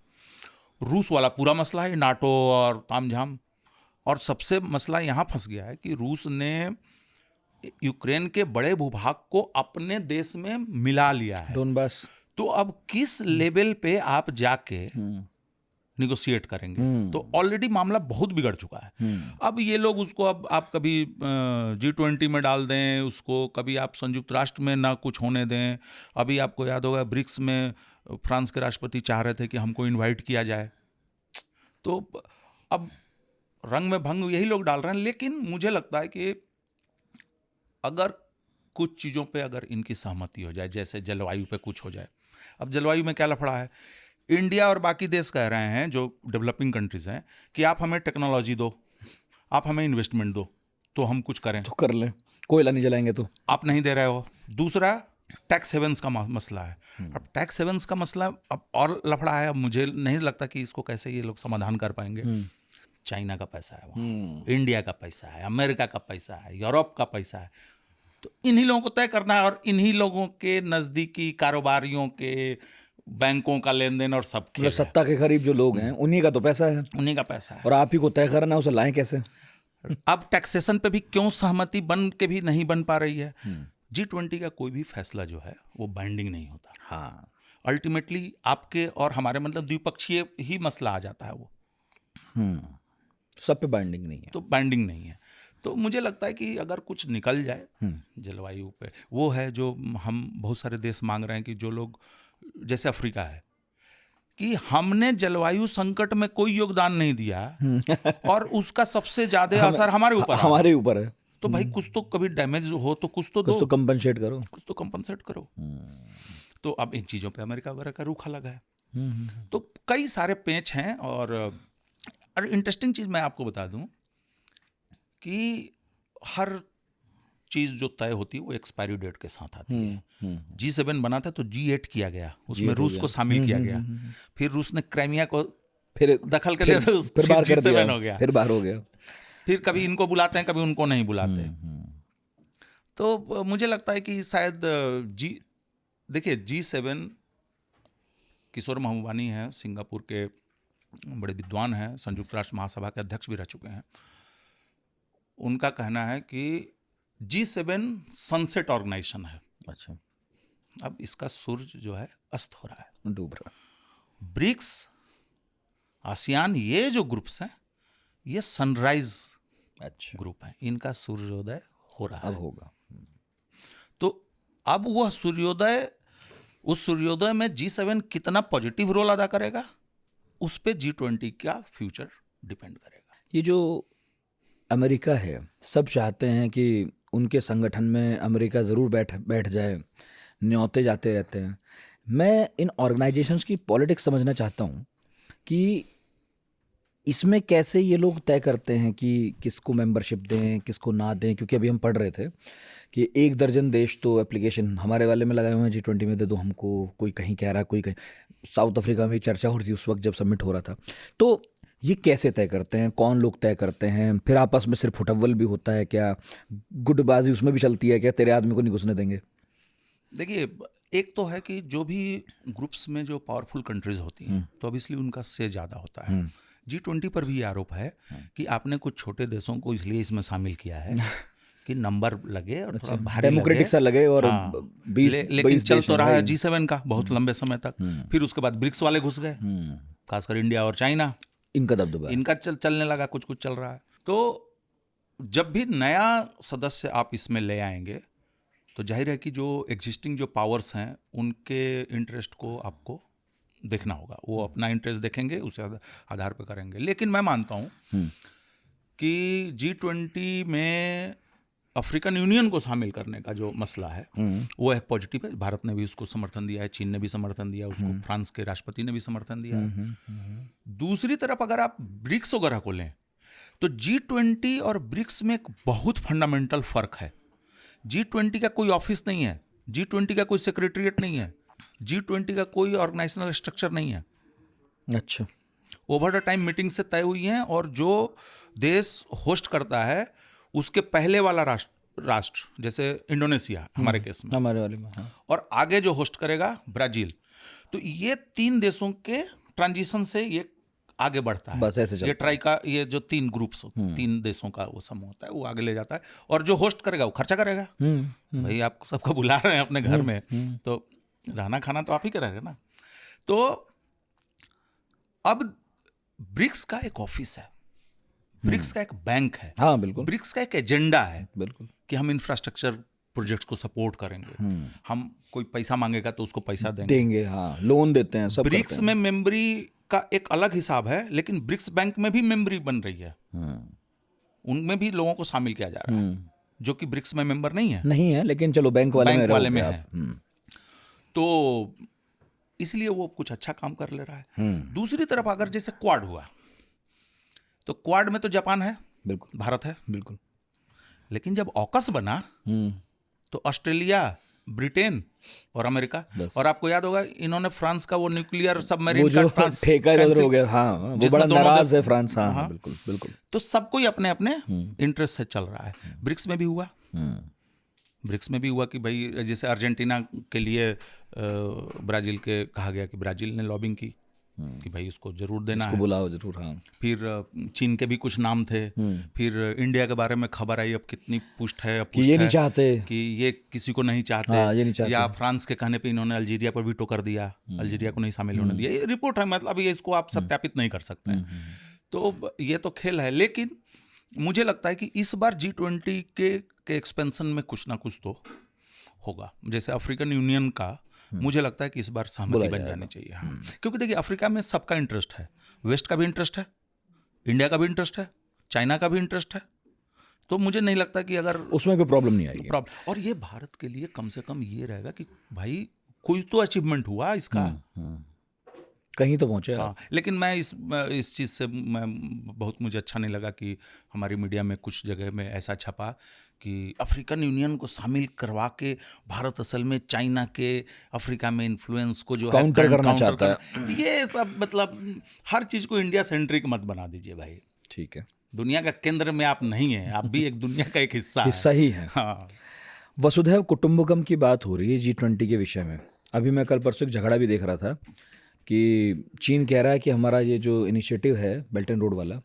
रूस वाला पूरा मसला है नाटो और तामझाम। और सबसे मसला यहाँ फंस गया है कि रूस ने यूक्रेन के बड़े भूभाग को अपने देश में मिला लिया है, डोनबास। तो अब किस लेवल पे आप जाके निगोशिएट करेंगे? तो ऑलरेडी मामला बहुत बिगड़ चुका है। अब ये लोग उसको, अब आप कभी G20 में डाल दें उसको, कभी आप संयुक्त राष्ट्र में ना कुछ होने दें। अभी आपको याद होगा ब्रिक्स में फ्रांस के राष्ट्रपति चाह रहे थे कि हमको इनवाइट किया जाए। तो अब रंग में भंग यही लोग डाल रहे हैं। लेकिन मुझे लगता है कि अगर कुछ चीज़ों पे अगर इनकी सहमति हो जाए, जैसे जलवायु पे कुछ हो जाए। अब जलवायु में क्या लफड़ा है, इंडिया और बाकी देश कह रहे हैं जो डेवलपिंग कंट्रीज हैं कि आप हमें टेक्नोलॉजी दो, आप हमें इन्वेस्टमेंट दो तो हम कुछ करें, तो कर लें, कोयला नहीं जलाएंगे तो आप नहीं दे रहे हो। दूसरा टैक्स हेवंस का मसला है। अब टैक्स हेवंस का मसला अब और लफड़ा है। अब मुझे नहीं लगता कि इसको कैसे ये लोग समाधान कर पाएंगे। चाइना का पैसा है वहाँ, इंडिया का पैसा है, अमेरिका का पैसा है, यूरोप का पैसा है। तो इन्हीं लोगों को तय करना है और इन्हीं लोगों के नज़दीकी कारोबारियों के बैंकों का लेन देन और सब के सत्ता के करीब जो लोग हैं उन्हीं का तो पैसा है, उन्हीं का पैसा है। और आप ही को तय करना है उसे लाएं कैसे। अब टैक्सेशन पे भी क्यों सहमति बन के भी नहीं बन पा रही है। G20 का कोई भी फैसला जो है वो बाइंडिंग नहीं होता। हाँ, अल्टीमेटली आपके और हमारे मतलब द्विपक्षीय ही मसला आ जाता है वो। सब पे बाइंडिंग नहीं है, तो बाइंडिंग नहीं है। तो मुझे लगता है कि अगर कुछ निकल जाए जलवायु पे, वो है जो हम बहुत सारे देश मांग रहे हैं कि जो लोग, जैसे अफ्रीका है, कि हमने जलवायु संकट में कोई योगदान नहीं दिया और उसका सबसे ज्यादा असर हमारे ऊपर है। तो भाई कुछ तो कभी डैमेज हो तो कुछ तो दो, कुछ तो कंपनसेट करो। तो अब इन चीजों पे अमेरिका वगैरह का रूखा लगा है। तो कई सारे पेच हैं। और इंटरेस्टिंग चीज मैं आपको बता दूं कि हर चीज जो तय होती है वो एक्सपायरी डेट के साथ आती है। G7 बना था तो G8 किया गया, उसमें रूस को शामिल किया गया। फिर रूस ने क्राइमिया को फिर दखल कर लिया, तो फिर G7 हो गया, फिर बाहर हो गया। फिर कभी इनको बुलाते हैं, कभी उनको नहीं बुलाते। तो मुझे लगता है कि शायद देखिए G7, किशोर महबूबानी हैं, सिंगापुर के बड़े विद्वान हैं, संयुक्त राष्ट्र महासभा के अध्यक्ष भी रह चुके हैं। उनका कहना है कि G7 सनसेट ऑर्गेनाइजेशन है। अच्छा, अब इसका सूरज जो है अस्त हो रहा है, डूब रहा है। ब्रिक्स, आसियान, ये जो ग्रुप्स हैं ये सनराइज ग्रुप है, इनका सूर्योदय हो रहा है, अब होगा। तो अब वह सूर्योदय, उस सूर्योदय में G7 कितना पॉजिटिव रोल अदा करेगा उस पे G20 का फ्यूचर डिपेंड करेगा। ये जो अमेरिका है, सब चाहते हैं कि उनके संगठन में अमेरिका ज़रूर बैठ जाए, न्योते जाते रहते हैं। मैं इन ऑर्गेनाइजेशंस की पॉलिटिक्स समझना चाहता हूँ कि इसमें कैसे ये लोग तय करते हैं कि किसको मेंबरशिप दें, किसको ना दें। क्योंकि अभी हम पढ़ रहे थे कि 1 दर्जन देश तो एप्लीकेशन हमारे वाले में लगाए हुए हैं, G20 में दे दो हमको, कोई कहीं कह रहा, कोई कहीं। साउथ अफ्रीका में चर्चा हो रही थी उस वक्त जब सबमिट हो रहा था। तो ये कैसे तय करते हैं, कौन लोग तय करते हैं? फिर आपस में सिर्फ फुटअव्वल भी होता है क्या? गुटबाजी उसमें भी चलती है क्या? तेरे आदमी को नहीं घुसने देंगे? देखिए, एक तो है कि जो भी ग्रुप्स में जो पावरफुल कंट्रीज होती हैं तो ऑब्वियसली उनका से ज़्यादा होता है। G20 पर भी ये आरोप है कि आपने कुछ छोटे देशों को इसलिए इसमें शामिल किया है कि नंबर लगे और थोड़ा भारी डेमोक्रेटिक लगे। सा लगे और हाँ, 20 लेकिन चल देश तो हैं रहा है भाई। G7 का बहुत लंबे समय तक। फिर उसके बाद ब्रिक्स वाले घुस गए, खासकर इंडिया और चाइना, इनका दबदबा है। इनका चलने लगा, कुछ कुछ चल रहा है। तो जब भी नया सदस्य आप इसमें ले आएंगे तो जाहिर है कि जो एग्जिस्टिंग जो पावर्स हैं उनके इंटरेस्ट को आपको देखना होगा। वो अपना इंटरेस्ट देखेंगे, उसे आधार पर करेंगे। लेकिन मैं मानता हूँ कि G20 में अफ्रीकन यूनियन को शामिल करने का जो मसला है वो एक पॉजिटिव है। भारत ने भी उसको समर्थन दिया है, चीन ने भी समर्थन दिया उसको, फ्रांस के राष्ट्रपति ने भी समर्थन दिया है। दूसरी तरफ अगर आप ब्रिक्स वगैरह को लें तो G20 और ब्रिक्स में एक बहुत फंडामेंटल फर्क है। G20 का कोई ऑफिस नहीं है, G20 का कोई सेक्रेटरीट नहीं है, G20 का कोई ऑर्गेनाइजेशनल स्ट्रक्चर नहीं है। अच्छा, ओवर द टाइम मीटिंग से तय हुई हैं और जो देश होस्ट करता है उसके पहले वाला राष्ट्र जैसे इंडोनेशिया हमारे केस में, हमारे वाले में, हाँ। और आगे जो होस्ट करेगा ब्राजील। तो ये 3 देशों के ट्रांजिशन से ये आगे बढ़ता है। बस ऐसे चलता ये ट्राई का ये जो 3 ग्रुप्स 3 देशों का वो समूह होता है वो आगे ले जाता है, और जो होस्ट करेगा वो खर्चा करेगा। भाई आप सबको बुला रहे हैं अपने घर में तो रहना खाना तो आप ही करेंगे ना। तो अब ब्रिक्स का एक ऑफिस है, ब्रिक्स का एक बैंक है, हाँ बिल्कुल, ब्रिक्स का एक एजेंडा है बिल्कुल कि हम इंफ्रास्ट्रक्चर प्रोजेक्ट को सपोर्ट करेंगे। हम कोई पैसा मांगेगा तो उसको पैसा देंगे, हाँ, लोन देते हैं, सब ब्रिक्स करते हैं। में मेंबरी का एक अलग हिसाब है, लेकिन ब्रिक्स बैंक में भी मेंबरी बन रही है। उनमें भी लोगों को शामिल किया जा रहा है जो कि ब्रिक्स में मेंबर नहीं है, नहीं है, लेकिन चलो बैंक वाले में रहोगे आप। तो इसलिए वो कुछ अच्छा काम कर ले रहा है। दूसरी तरफ अगर जैसे क्वाड हुआ तो क्वाड में तो जापान है, बिल्कुल भारत है, बिल्कुल, लेकिन जब ऑकस बना तो ऑस्ट्रेलिया, ब्रिटेन और अमेरिका, और आपको याद होगा इन्होंने फ्रांस का वो न्यूक्लियर सबमरीन वो जो का ठेका इधर हो गया, हाँ, वो जिसमें बड़ा दोनों नाराज है फ्रांस, हाँ, बिल्कुल बिल्कुल। तो सबको ही अपने अपने इंटरेस्ट से चल रहा है। ब्रिक्स में भी हुआ, ब्रिक्स में भी हुआ कि भाई जैसे अर्जेंटीना के लिए ब्राजील के कहा गया कि ब्राजील ने लॉबिंग की कि भाई इसको जरूर देना है, बुलाओ जरूर, हाँ। फिर चीन के भी कुछ नाम थे, फिर इंडिया के बारे में खबर आई, अब कितनी पुष्ट है, कि ये नहीं चाहते, कि ये किसी को नहीं चाहते, हाँ, ये नहीं चाहते। या फ्रांस के कहने पे इन्होंने अल्जीरिया पर वीटो कर दिया, अल्जीरिया को नहीं शामिल होने दिया। ये रिपोर्ट है, मतलब ये इसको आप सत्यापित नहीं कर सकते हैं। तो ये तो खेल है, लेकिन मुझे लगता है कि इस बार G20 के एक्सपेंशन में कुछ ना कुछ तो होगा। जैसे अफ्रीकन यूनियन का मुझे लगता है कि इस बार सहमति बन जानी चाहिए, हाँ। क्योंकि देखिए अफ्रीका में सबका इंटरेस्ट है, वेस्ट का भी इंटरेस्ट है, इंडिया का भी इंटरेस्ट है, चाइना का भी इंटरेस्ट है। तो मुझे नहीं लगता कि अगर उसमें कोई प्रॉब्लम नहीं आएगी। और ये भारत के लिए कम से कम ये रहेगा कि भाई कोई तो अचीवमेंट हुआ इसका, कहीं तो पहुंचे। हाँ, लेकिन मैं इस चीज़ से मुझे अच्छा नहीं लगा कि हमारी मीडिया में कुछ जगह में ऐसा छपा कि अफ्रीकन यूनियन को शामिल करवा के भारत असल में चाइना के अफ्रीका में इन्फ्लुएंस को जो काउंटर करना चाहता है। ये सब मतलब हर चीज़ को इंडिया सेंट्रिक मत बना दीजिए भाई। ठीक है, दुनिया का केंद्र में आप नहीं हैं, आप भी एक दुनिया का एक हिस्सा ही है। हाँ। वसुधैव कुटुंबकम की बात हो रही है G20 के विषय में। अभी मैं कल परसों एक झगड़ा भी देख रहा था कि चीन कह रहा है कि हमारा ये जो इनिशिएटिव है बेल्ट एंड रोड वाला,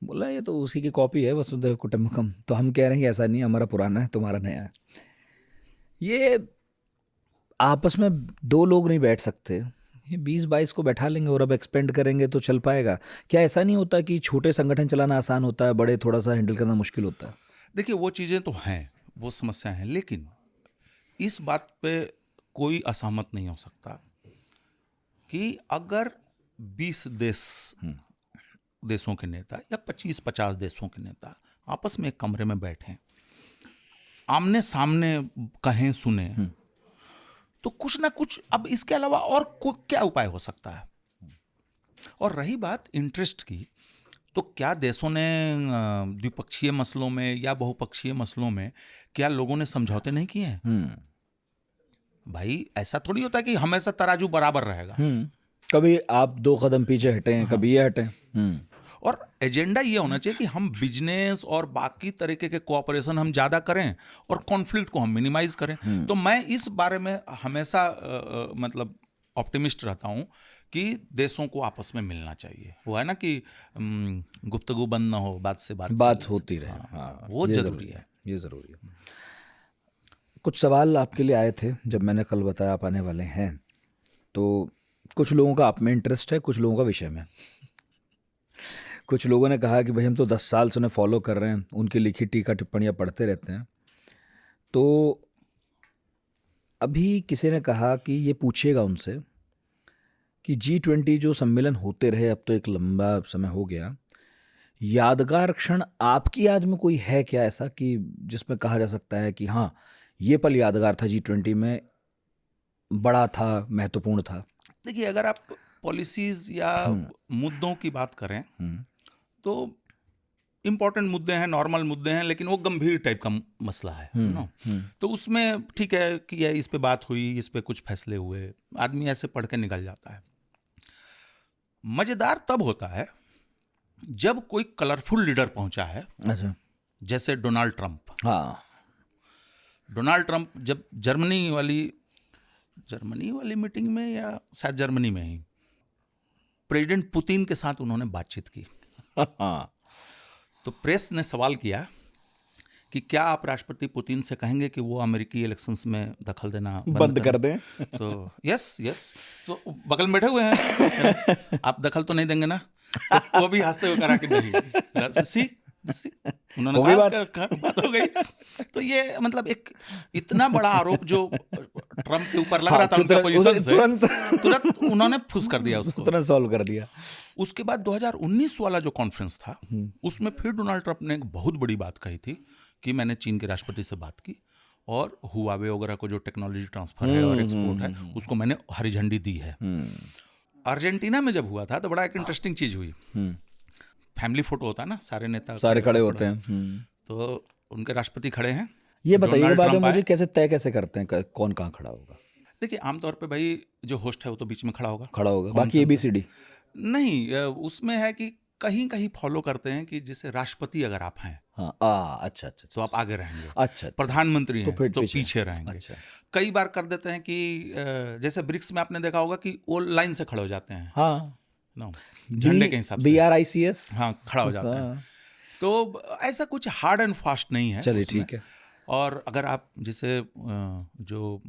बोला ये तो उसी की कॉपी है वसुधैव कुटुंबकम। तो हम कह रहे हैं कि ऐसा नहीं, हमारा पुराना है, तुम्हारा नया है। ये आपस में 2 लोग नहीं बैठ सकते, ये 20-22 को बैठा लेंगे और अब एक्सपेंड करेंगे तो चल पाएगा। क्या ऐसा नहीं होता कि छोटे संगठन चलाना आसान होता है, बड़े थोड़ा सा हैंडल करना मुश्किल होता है? देखिए वो चीज़ें तो हैं, वो समस्याएं हैं, लेकिन इस बात पे कोई असहमत नहीं हो सकता कि अगर 20 देशों के नेता या 25-50 देशों के नेता आपस में एक कमरे में बैठें, आमने सामने कहें, सुने, तो कुछ ना कुछ, अब इसके अलावा और क्या उपाय हो सकता है। और रही बात इंटरेस्ट की, तो क्या देशों ने द्विपक्षीय मसलों में या बहुपक्षीय मसलों में क्या लोगों ने समझौते नहीं किए हैं? भाई ऐसा थोड़ी होता है कि हमेशा तराजू बराबर रहेगा। कभी आप 2 कदम पीछे हटे हैं, कभी ये हटे हैं। और एजेंडा ये होना चाहिए कि हम बिजनेस और बाकी तरीके के कोऑपरेशन हम ज़्यादा करें और कॉन्फ्लिक्ट को हम मिनिमाइज करें। तो मैं इस बारे में हमेशा मतलब ऑप्टिमिस्ट रहता हूँ कि देशों को आपस में मिलना चाहिए। वो है ना कि गुफ्तगू बंद ना हो, बात से बात होती रहे। हाँ, वो ये जरूरी है, ये ज़रूरी है। कुछ सवाल आपके लिए आए थे जब मैंने कल बताया आप आने वाले हैं, तो कुछ लोगों का आप में इंटरेस्ट है, कुछ लोगों का विषय में। कुछ लोगों ने कहा कि भाई हम तो 10 साल से उन्हें फॉलो कर रहे हैं, उनकी लिखी टीका टिप्पणियाँ पढ़ते रहते हैं। तो अभी किसी ने कहा कि ये पूछिएगा उनसे कि G20 जो सम्मेलन होते रहे, अब तो एक लंबा समय हो गया, यादगार क्षण आपकी याद में कोई है क्या ऐसा कि जिसमें कहा जा सकता है कि हाँ ये पल यादगार था, G20 में बड़ा था, महत्वपूर्ण था? देखिए, अगर आप पॉलिसीज या मुद्दों की बात करें तो इम्पोर्टेंट मुद्दे हैं, नॉर्मल मुद्दे हैं, लेकिन वो गंभीर टाइप का मसला है नो। तो उसमें ठीक है कि ये इस पे बात हुई, इस पे कुछ फैसले हुए, आदमी ऐसे पढ़ के निकल जाता है। मजेदार तब होता है जब कोई कलरफुल लीडर पहुंचा है। अच्छा। जैसे डोनाल्ड ट्रंप। हाँ, डोनाल्ड ट्रंप जब जर्मनी वाली मीटिंग में, या शायद जर्मनी में ही, प्रेसिडेंट पुतिन के साथ उन्होंने बातचीत की। तो प्रेस ने सवाल किया कि क्या आप राष्ट्रपति पुतिन से कहेंगे कि वो अमेरिकी इलेक्शंस में दखल देना बंद कर दें? तो यस तो बगल में बैठे हुए हैं, आप दखल तो नहीं देंगे ना? तो वो भी हंसते हुए करा कि नहीं। सी उन्होंने कहा बात हो गई। तो ये मतलब एक इतना बड़ा आरोप जो ट्रंप के ऊपर लग रहा था उनका पोजीशन से, तुरंत उन्होंने फुस कर दिया उसको, तुरंत सॉल्व कर दिया। उसके बाद 2019 वाला जो कॉन्फ्रेंस था उसमें फिर डोनाल्ड ट्रंप ने एक बहुत बड़ी बात कही थी कि मैंने चीन के राष्ट्रपति से बात की और हुआवे वगैरह को जो टेक्नोलॉजी ट्रांसफर है और एक्सपोर्ट है उसको मैंने हरी झंडी दी है। अर्जेंटीना में जब हुआ था तो बड़ा एक इंटरेस्टिंग चीज हुई। फैमिली फोटो होता है ना, सारे नेता सारे खड़े होते हैं, तो उनके राष्ट्रपति खड़े हैं। ये बताइए बाद में मुझे कैसे तय कैसे करते हैं कौन कहाँ खड़ा होगा? देखिए, आमतौर पे भाई जो होस्ट है वो तो बीच में खड़ा होगा, बाकी ABCD नहीं। उसमें है कि कहीं कहीं फॉलो करते हैं कि जैसे राष्ट्रपति अगर आप हैं, हाँ, अच्छा, तो आप आगे रहेंगे। अच्छा। प्रधानमंत्री हैं तो पीछे रहेंगे। अच्छा। कई बार कर देते हैं कि जैसे ब्रिक्स में आपने देखा होगा कि वो लाइन से खड़े हो जाते हैं। हाँ, झंडे के हिसाब से BRICS, हाँ, खड़ा हो जाता है। तो ऐसा कुछ हार्ड एंड फास्ट नहीं है। चलिए ठीक है। और अगर आप जैसे जो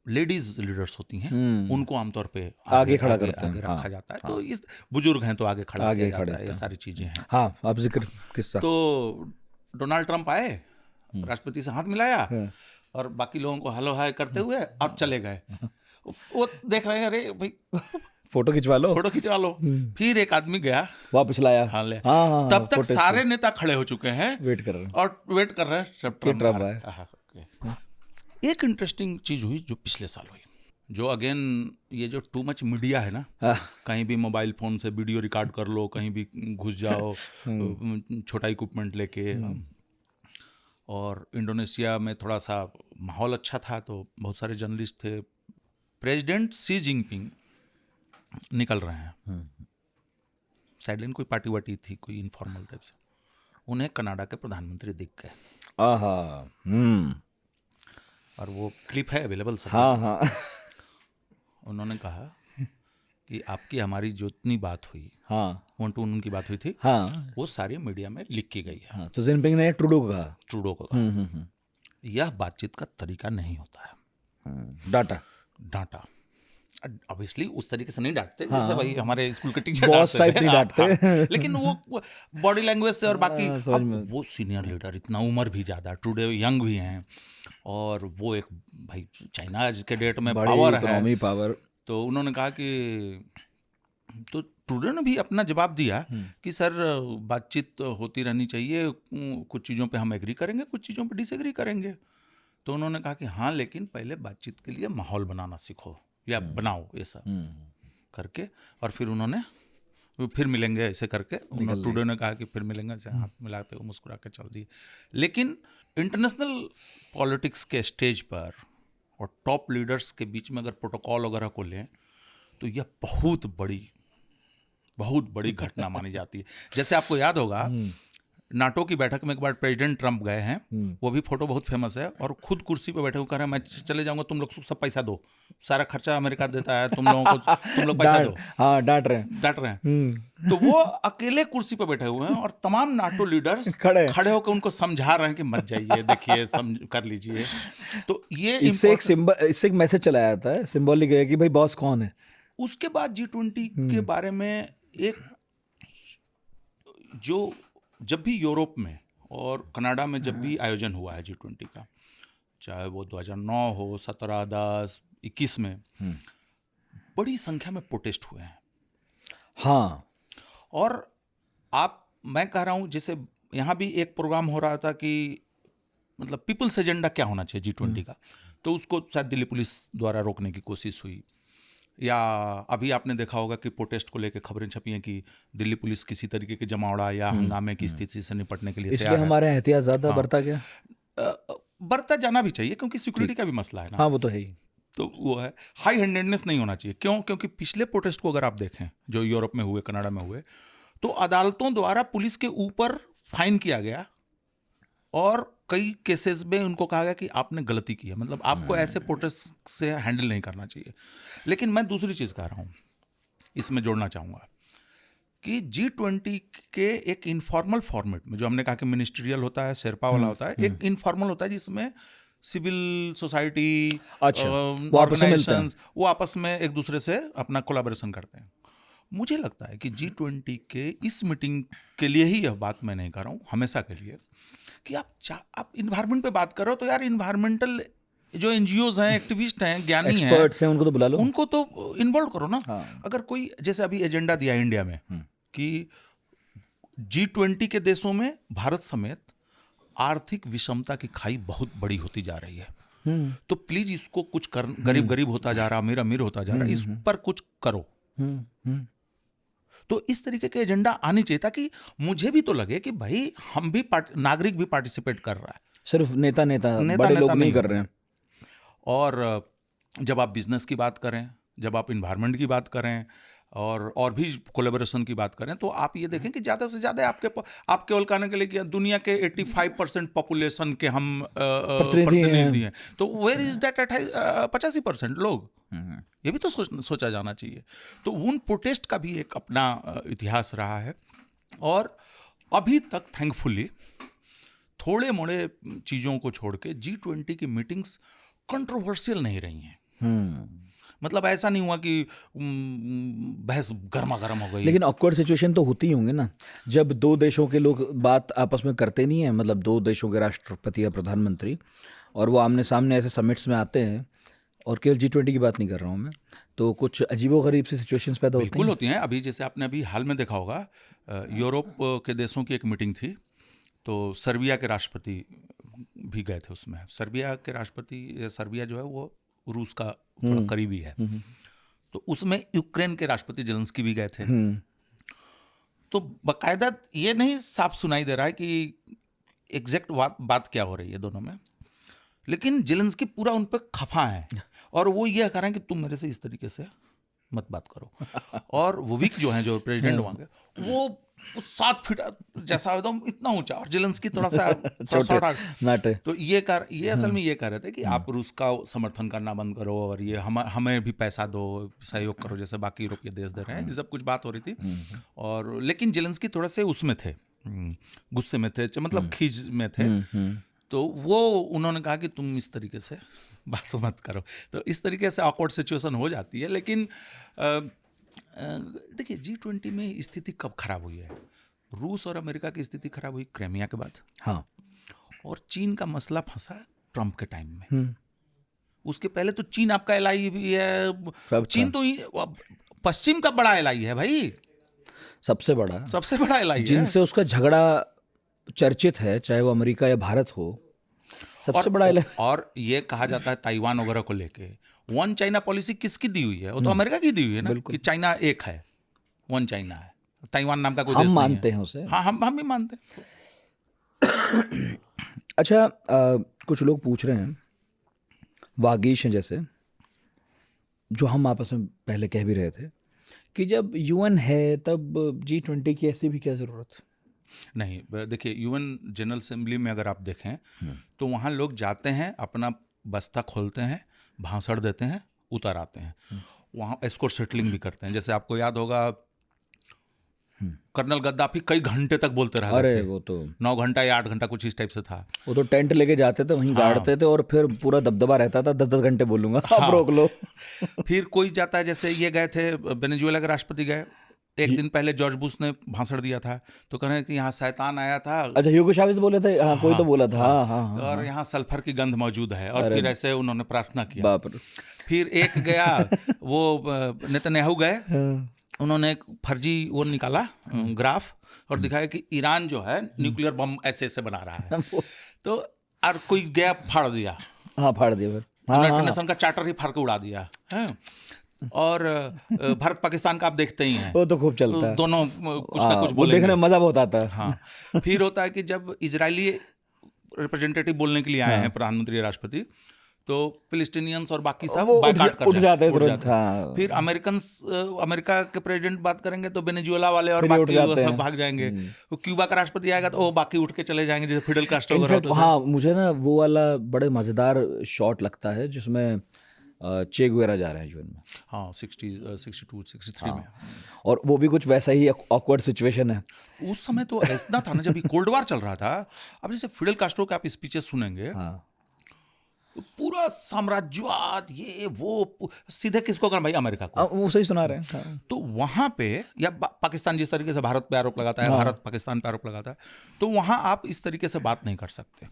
लेडीज लीडर्स होती हैं उनको आमतौर पे आगे खड़ा करते हैं, आगे रखा जाता है। तो इस बुजुर्ग हैं तो आगे खड़ा जाता है, ये सारी चीजें हैं। हाँ, आप जिक्र किस्सा। तो डोनाल्ड ट्रंप आए, राष्ट्रपति से हाथ मिलाया और बाकी लोगों को हेलो हाय करते हुए अब चले गए। वो देख रहे हैं, अरे भाई फोटो खिंचवा लो। फिर एक आदमी गया, वापस लाया। हाँ, तब तक सारे नेता खड़े हो चुके हैं, वेट कर रहे हैं ट्रंप आए। एक इंटरेस्टिंग चीज हुई जो पिछले साल हुई, जो अगेन ये जो टू मच मीडिया है ना, कहीं भी मोबाइल फोन से वीडियो रिकॉर्ड कर लो, कहीं भी घुस जाओ छोटा इक्विपमेंट लेके। और इंडोनेशिया में थोड़ा सा माहौल अच्छा था तो बहुत सारे जर्नलिस्ट थे। प्रेसिडेंट शी जिनपिंग निकल रहे हैं, साइडलाइन कोई पार्टी वाटी थी, कोई इनफॉर्मल टाइप से, उन्हें कनाडा के प्रधानमंत्री दिख गए। और वो क्लिप है अवेलेबल सब। हाँ। उन्होंने कहा कि आपकी हमारी जो इतनी बात हुई, वन टू वन की बात हुई थी, वो सारी मीडिया में लिख की गई है। तो जिनपिंग ने ट्रूडो को कहा यह बातचीत का तरीका नहीं होता है। डांटा ऑब्वियसली उस तरीके से नहीं डांटते जैसे भाई हमारे स्कूल के टीचर बॉस टाइप नहीं डांटते, लेकिन वो बॉडी लैंग्वेज से और बाकी। वो सीनियर लीडर, इतना उम्र भी ज़्यादा, टुडे यंग भी हैं, और वो एक भाई चाइना आज के डेट में पावर है, पावर। तो उन्होंने कहा कि, तो ट्रूडो ने भी अपना जवाब दिया कि सर बातचीत होती रहनी चाहिए, कुछ चीज़ों पे हम एग्री करेंगे, कुछ चीज़ों पे डिसएग्री करेंगे। तो उन्होंने कहा कि हाँ, लेकिन पहले बातचीत के लिए माहौल बनाना सीखो या बनाओ, ऐसा करके। और फिर उन्होंने फिर मिलेंगे ऐसे करके, ट्रूडो ने कहा कि फिर मिलेंगे, ऐसे हाथ मिलाते हुए मुस्कुरा के चल दिए। लेकिन इंटरनेशनल पॉलिटिक्स के स्टेज पर और टॉप लीडर्स के बीच में अगर प्रोटोकॉल वगैरह को लें तो यह बहुत बड़ी घटना मानी जाती है। जैसे आपको याद होगा नाटो की बैठक में एक बार प्रेसिडेंट ट्रंप गए हैं, वो भी फोटो बहुत फेमस है, और खुद कुर्सी पे बैठे हुए कह रहे हैं मैं चले जाऊंगा, तुम लोग सब पैसा दो, सारा खर्चा अमेरिका देता है, तुम लोग पैसा दो। हाँ, डांट रहे हैं। तो वो अकेले कुर्सी पे बैठे हुए हैं और तमाम नाटो लीडर्स खड़े होकर उनको समझा रहे हैं कि मत जाइए, देखिए कर लीजिए। तो ये इससे एक मैसेज चला जाता है, सिंबॉलिक है कि भाई बॉस कौन है। उसके बाद G20 के बारे में एक जो जब भी यूरोप में और कनाडा में जब भी आयोजन हुआ है G20 का, चाहे वो 2009 हो, 17, 10, 21 में बड़ी संख्या में प्रोटेस्ट हुए हैं। हाँ, और मैं कह रहा हूँ, जैसे यहाँ भी एक प्रोग्राम हो रहा था कि मतलब पीपल्स एजेंडा क्या होना चाहिए G20 का, तो उसको शायद दिल्ली पुलिस द्वारा रोकने की कोशिश हुई। या अभी आपने देखा होगा कि प्रोटेस्ट को लेकर खबरें छपी हैं कि दिल्ली पुलिस किसी तरीके के जमावड़ा या हंगामे की स्थिति से निपटने के लिए तैयार है। इसलिए हमारे यहाँ एहतियात ज़्यादा बरता गया। बरता जाना भी चाहिए, क्योंकि सिक्योरिटी का भी मसला है ना। हाँ, वो तो है ही। तो वो है, हाई हैंडेडनेस नहीं होना चाहिए। क्यों? क्योंकि पिछले प्रोटेस्ट को अगर आप देखें जो यूरोप में हुए, कनाडा में हुए, तो अदालतों द्वारा पुलिस के ऊपर फाइन किया गया और कई केसेस में उनको कहा गया कि आपने गलती की है, मतलब आपको ऐसे प्रोटेस्ट से हैंडल नहीं करना चाहिए। लेकिन मैं दूसरी चीज़ कह रहा हूँ, इसमें जोड़ना चाहूँगा कि G20 के एक इनफॉर्मल फॉर्मेट में, जो हमने कहा कि मिनिस्ट्रियल होता है, शेरपा वाला होता है, एक इनफॉर्मल होता है जिसमें सिविल सोसाइटी, ऑर्गेनाइजेशंस वो आपस में एक दूसरे से अपना कोलैबोरेशन करते हैं। मुझे लगता है कि G20 के इस मीटिंग के लिए ही यह बात मैं नहीं कर रहा हूँ, हमेशा के लिए, कि आप इन्वायरमेंट पे बात कर रहे हो तो यार इन्वायरमेंटल जो NGOs हैं, एक्टिविस्ट हैं, ज्ञानी हैं, एक्सपर्ट्स हैं, उनको तो बुला लो, उनको तो इन्वॉल्व करो ना। हाँ। अगर कोई, जैसे अभी एजेंडा दिया इंडिया में कि G20 के देशों में भारत समेत आर्थिक विषमता की खाई बहुत बड़ी होती जा रही है, तो प्लीज इसको कुछ कर, गरीब होता जा रहा, अमीर होता जा रहा, इस पर कुछ करो। तो इस तरीके के एजेंडा आनी चाहिए, ताकि मुझे भी तो लगे कि भाई हम भी नागरिक भी पार्टिसिपेट कर रहा है, सिर्फ नेता बड़े लोग नहीं कर रहे हैं। और जब आप बिजनेस की बात करें, जब आप इन्वायरमेंट की बात करें, और भी कोलैबोरेशन की बात करें, तो आप ये देखें कि ज़्यादा से ज़्यादा आप केवल कहने के लिए कि दुनिया के 85% पॉपुलेशन के हम प्रतिनिधि हैं, तो वेयर इज दैट 85% लोग, ये भी तो सोचा जाना चाहिए। तो उन प्रोटेस्ट का भी एक अपना इतिहास रहा है, और अभी तक थैंकफुली थोड़े मोड़े चीज़ों को छोड़ के G20 की मीटिंग्स कंट्रोवर्शियल नहीं रही हैं। मतलब ऐसा नहीं हुआ कि बहस गर्मा गर्म हो गई। लेकिन ऑकवर्ड सिचुएशन तो होती ही होंगे ना, जब दो देशों के लोग बात आपस में करते नहीं है, मतलब दो देशों के राष्ट्रपति या प्रधानमंत्री, और वो आमने सामने ऐसे समिट्स में आते हैं, और केवल G20 की बात नहीं कर रहा हूँ मैं, तो कुछ अजीबोगरीब सी सिचुएशंस पैदा होती हैं। बिल्कुल होती हैं। अभी जैसे आपने अभी हाल में देखा होगा, यूरोप के देशों की एक मीटिंग थी, तो सर्बिया के राष्ट्रपति भी गए थे उसमें। सर्बिया के राष्ट्रपति, सर्बिया जो है वो रूस का थोड़ा करीबी है, तो उसमें यूक्रेन के राष्ट्रपति जेलेंस्की भी गए थे। तो बाकायदा ये नहीं साफ सुनाई दे रहा है कि एग्जैक्ट बात क्या हो रही है दोनों में, लेकिन जेलेंस्की पूरा उन पर खफा है, और वो ये कह रहे हैं कि तुम मेरे से इस तरीके से मत बात करो। और वोविक जो है, जो प्रेसिडेंट वहाँ के, वो 7 फीट जैसा एकदम इतना ऊंचा, और जेलेंस्की थोड़ा सा नाटे। तो ये असल में ये कह रहे थे कि आप रूस का समर्थन करना बंद करो, और ये हमें भी पैसा दो, सहयोग करो, जैसे बाकी यूरोपीय देश दे रहे हैं। ये सब कुछ बात हो रही थी, और लेकिन जेलेंस्की थोड़ा से उसमें थे, गुस्से में थे, मतलब खींच में थे। तो वो उन्होंने कहा कि तुम इस तरीके से बात मत करो। तो इस तरीके से ऑकवर्ड सिचुएशन हो जाती है। लेकिन देखिए G20 में स्थिति कब खराब हुई है? रूस और अमेरिका की स्थिति खराब हुई क्राइमिया के बाद। हाँ। और चीन का मसला फंसा ट्रंप के टाइम में। उसके पहले तो चीन आपका एलआई भी है। चीन तो पश्चिम का बड़ा एलआई है भाई, सबसे बड़ा एलआई है, जिनसे उसका झगड़ा चर्चित है, चाहे वो अमेरिका या भारत हो, सबसे बड़ा एलआई। और ये कहा जाता है ताइवान वगैरह को लेके, वन चाइना पॉलिसी किसकी दी हुई है? वो तो अमेरिका की दी हुई है ना, कि चाइना एक है, वन चाइना है, ताइवान नाम का कोई देश नहीं है। हम मानते हैं उसे। हाँ, हम भी मानते हैं। अच्छा, कुछ लोग पूछ रहे हैं, वागीश हैं जैसे, जो हम आपस में पहले कह भी रहे थे कि जब यूएन है तब G20 की ऐसी भी क्या ज़रूरत? नहीं, देखिए यूएन जनरल असेंबली में अगर आप देखें तो वहाँ लोग जाते हैं, अपना बस्ता खोलते हैं, भाषण देते हैं, उतर आते हैं। वहाँ एस्कॉर्ट सेटलिंग भी करते हैं। जैसे आपको याद होगा कर्नल गद्दाफी कई घंटे तक बोलते रहे अरे थे। वो तो 9 घंटा या 8 घंटा कुछ इस टाइप से था। वो तो टेंट लेके जाते थे, वहीं गाड़ते थे और फिर पूरा दबदबा रहता था, 10-10 घंटे बोलूंगा, अब रोक लो। फिर कोई जाता है, जैसे ये गए थे वेनेजुएला के राष्ट्रपति गए, एक दिन पहले जॉर्ज बुश ने भाषण दिया था, तो कह रहे हैं कि यहाँ शैतान आया था। अच्छा, ह्यूगो चावेज़ बोले थे, हाँ कोई तो बोला था, हाँ, और यहाँ सल्फर की गंध मौजूद है, और फिर ऐसे उन्होंने प्रार्थना किया। बाप रे। फिर एक गया वो नेतन्याहू गए, उन्होंने एक फर्जी वो निकाला ग्राफ और दिखाया कि ईरान जो है न्यूक्लियर बम ऐसे ऐसे बना रहा है। तो और कोई गया फाड़ दिया, हाँ फाड़ दिया फिर, यूनाइटेड नेशन का चार्टर ही फाड़ के उड़ा दिया है। और भारत पाकिस्तान का आप देखते ही हैं, वो तो खूब चलता है, दोनों कुछ ना कुछ वो बोलेंगे। देखने में मजा बहुत आता है। हाँ। फिर होता है कि जब इजरायली रिप्रेजेंटेटिव बोलने के लिए आए हैं, प्रधानमंत्री राष्ट्रपति, तो फिलिस्तीनियंस और बाकी सब बायकॉट कर जाते हैं। हाँ। फिर अमेरिका के प्रेसिडेंट बात करेंगे तो वेनेजुएला वाले और बाकी वो सब भाग जाएंगे। वो क्यूबा का राष्ट्रपति आएगा तो वो बाकी उठ के चले जाएंगे, जैसे फिडेल कास्ट्रो वगैरह। हाँ, मुझे ना वो वाला बड़े मजेदार शॉट लगता है जिसमें चे गुवेरा जा रहे हैं यूएन में। हाँ, 62-63 में। और वो भी कुछ वैसा ही ऑकवर्ड सिचुएशन है। उस समय तो ऐसा था ना, जब कोल्ड वॉर चल रहा था। अब जैसे फिडेल कास्ट्रो के आप स्पीचेस सुनेंगे, पूरा साम्राज्यवाद, ये वो सीधे किसको करना भाई? अमेरिका को। वो सही सुना रहे हैं। तो वहां पे, या पाकिस्तान जिस तरीके से भारत पे आरोप लगाता है, भारत पाकिस्तान पे आरोप लगाता है, तो वहां आप इस तरीके से बात नहीं कर सकते।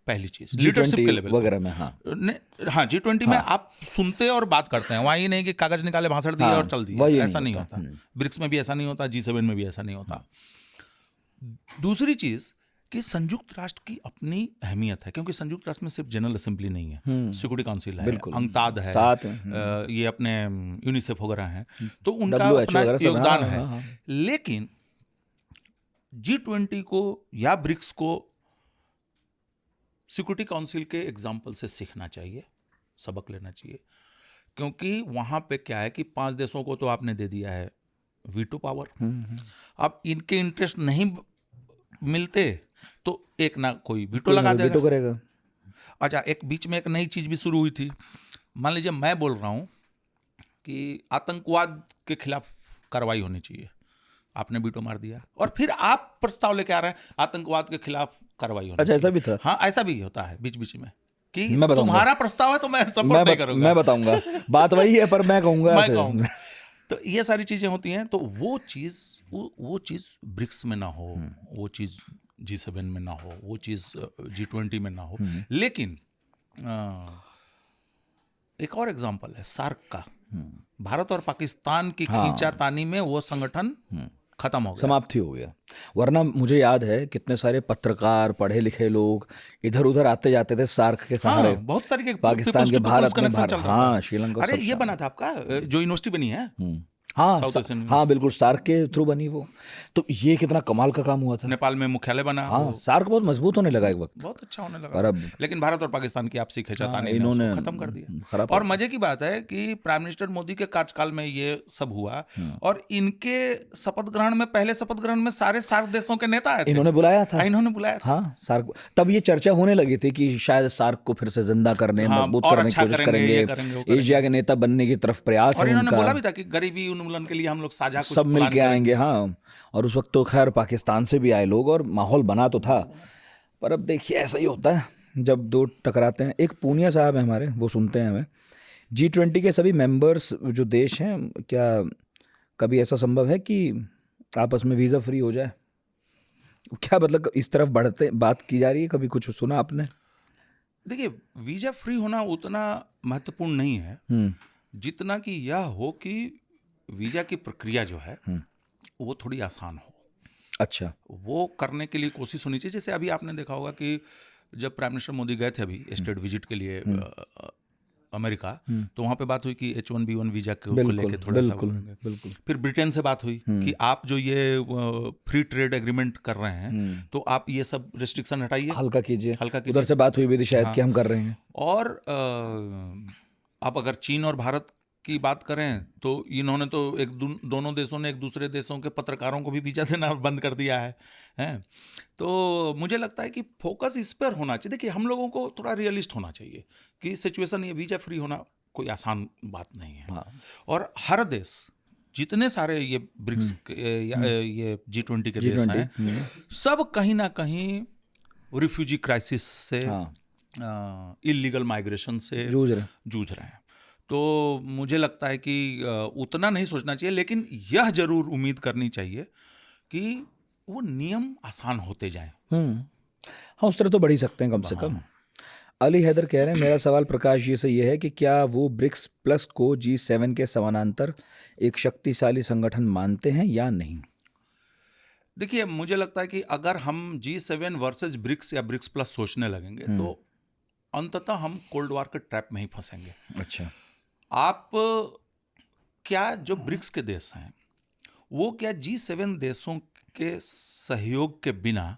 पहली चीज लीडरशिप के लेवल वगैरह में। हाँ, G20 में आप सुनते और बात करते हैं। वहाँ ये नहीं कि कागज निकाले, भाषण दिए और चल दिए, ऐसा नहीं होता। ब्रिक्स में भी ऐसा नहीं होता, G7 में भी ऐसा नहीं होता। दूसरी चीज कि संयुक्त राष्ट्र की अपनी अहमियत है, क्योंकि संयुक्त राष्ट्र में सिर्फ जनरल असेंबली नहीं है, सिक्योरिटी काउंसिल है, अंगताद है, ये अपने यूनिसेफ वगैरह हैं, तो उनका अपना योगदान है। लेकिन G20 को या ब्रिक्स को सिक्योरिटी काउंसिल के एग्जाम्पल से सीखना चाहिए, सबक लेना चाहिए। क्योंकि वहां पे क्या है कि 5 देशों को तो आपने दे दिया है वीटो पावर। अब इनके इंटरेस्ट नहीं मिलते तो एक ना कोई वीटो लगा देगा। अच्छा, एक बीच में एक नई चीज भी शुरू हुई थी। मान लीजिए मैं बोल रहा हूं कि आतंकवाद के खिलाफ कार्रवाई होनी चाहिए, आपने वीटो मार दिया, और फिर आप प्रस्ताव लेके आ रहे हैं आतंकवाद के खिलाफ कार्रवाई होनी चाहिए। ऐसा भी था? हाँ, ऐसा भी होता है बीच बीच में कि तुम्हारा प्रस्ताव है तो मैं सपोर्ट नहीं करूंगा। मैं बताऊंगा, बात वही है पर मैं कहूंगा। तो ये सारी चीजें होती हैं। तो वो चीज ब्रिक्स में ना हो, वो चीज G7 में ना हो, वो चीज G20 में ना हो। लेकिन एक और एग्जांपल है सार्क का। भारत और पाकिस्तान की खींचातानी में वो संगठन खत्म हो गया, समाप्ति हो गया। वरना मुझे याद है कितने सारे पत्रकार, पढ़े लिखे लोग इधर उधर आते जाते थे सार्क के सहारे। बहुत सारे पाकिस्तान के भारत में, हाँ श्रीलंका। अरे ये बना था आपका जो यूनिवर्सिटी बनी है, हाँ बिल्कुल, सार्क के थ्रू बनी वो। तो ये कितना कमाल का काम हुआ था। नेपाल में मुख्यालय बना। हाँ, सार्क बहुत मजबूत होने लगा एक वक्त, बहुत अच्छा होने लगा। लेकिन भारत और पाकिस्तान की आपसी खींचातानी ने इन्होंने खत्म कर दिया। और मजे की बात है कि प्राइम मिनिस्टर मोदी के कार्यकाल में ये सब हुआ, और इनके शपथ ग्रहण में, पहले शपथ ग्रहण में सारे सार्क देशों के नेता आए थे। इन्होंने बुलाया था। हाँ, सार्क। तब ये चर्चा होने लगी थी कि शायद सार्क को फिर से जिंदा करने, मजबूत करने की कोशिश करेंगे, एशिया के नेता बनने की तरफ प्रयास है। और इन्होंने बोला भी था कि गरीबी उन्मूलन के लिए हम लोग सब मिल के आएंगे। हाँ, और उस वक्त तो खैर पाकिस्तान से भी आए लोग और माहौल बना तो था। पर अब देखिए ऐसा ही होता है जब दो टकराते हैं। एक पूनिया साहब है हमारे, वो सुनते हैं हमें। G20 के सभी मेंबर्स जो देश हैं, क्या कभी ऐसा संभव है कि आपस में वीज़ा फ्री हो जाए? क्या मतलब इस तरफ बढ़ते बात की जा रही है, कभी कुछ सुना आपने? देखिए, वीजा फ्री होना उतना महत्वपूर्ण नहीं है जितना कि यह हो कि वीजा की प्रक्रिया जो है वो थोड़ी आसान हो। अच्छा, वो करने के लिए कोशिश होनी चाहिए। जैसे अभी आपने देखा होगा कि जब प्राइम मिनिस्टर मोदी गए थे अभी स्टेट विजिट के लिए अमेरिका, तो वहाँ पे बात हुई कि H1B1 वीजा को लेके थोड़ा सा। बिल्कुल। फिर ब्रिटेन से बात हुई कि आप जो ये फ्री ट्रेड एग्रीमेंट कर रहे हैं तो आप ये सब रिस्ट्रिक्शन हटाइए, हल्का कीजिए। उधर से बात हुई भी थी शायद कि हम कर रहे हैं। और अब अगर चीन और भारत की बात करें तो इन्होंने तो दोनों देशों ने एक दूसरे देशों के पत्रकारों को भी वीजा देना बंद कर दिया है, हैं? तो मुझे लगता है कि फोकस इस पर होना चाहिए। देखिए, हम लोगों को थोड़ा रियलिस्ट होना चाहिए कि सिचुएशन, ये वीजा फ्री होना कोई आसान बात नहीं है। हाँ। और हर देश, जितने सारे ये ब्रिक्स ये G20 के देश हैं, सब कहीं ना कहीं रिफ्यूजी क्राइसिस से, इलीगल माइग्रेशन से जूझ रहे हैं। तो मुझे लगता है कि उतना नहीं सोचना चाहिए, लेकिन यह जरूर उम्मीद करनी चाहिए कि वो नियम आसान होते जाएं। हाँ, उस तरह तो बढ़ ही सकते हैं कम से कम। अली हैदर कह रहे हैं, मेरा सवाल प्रकाश जी से ये है कि क्या वो ब्रिक्स प्लस को G7 के समानांतर एक शक्तिशाली संगठन मानते हैं या नहीं? देखिए, मुझे लगता है कि अगर हम G7 वर्सेस ब्रिक्स या ब्रिक्स प्लस सोचने लगेंगे तो अंततः हम कोल्ड वॉर के ट्रैप में ही फंसेंगे। अच्छा। आप क्या जो ब्रिक्स के देश हैं वो क्या G7 देशों के सहयोग के बिना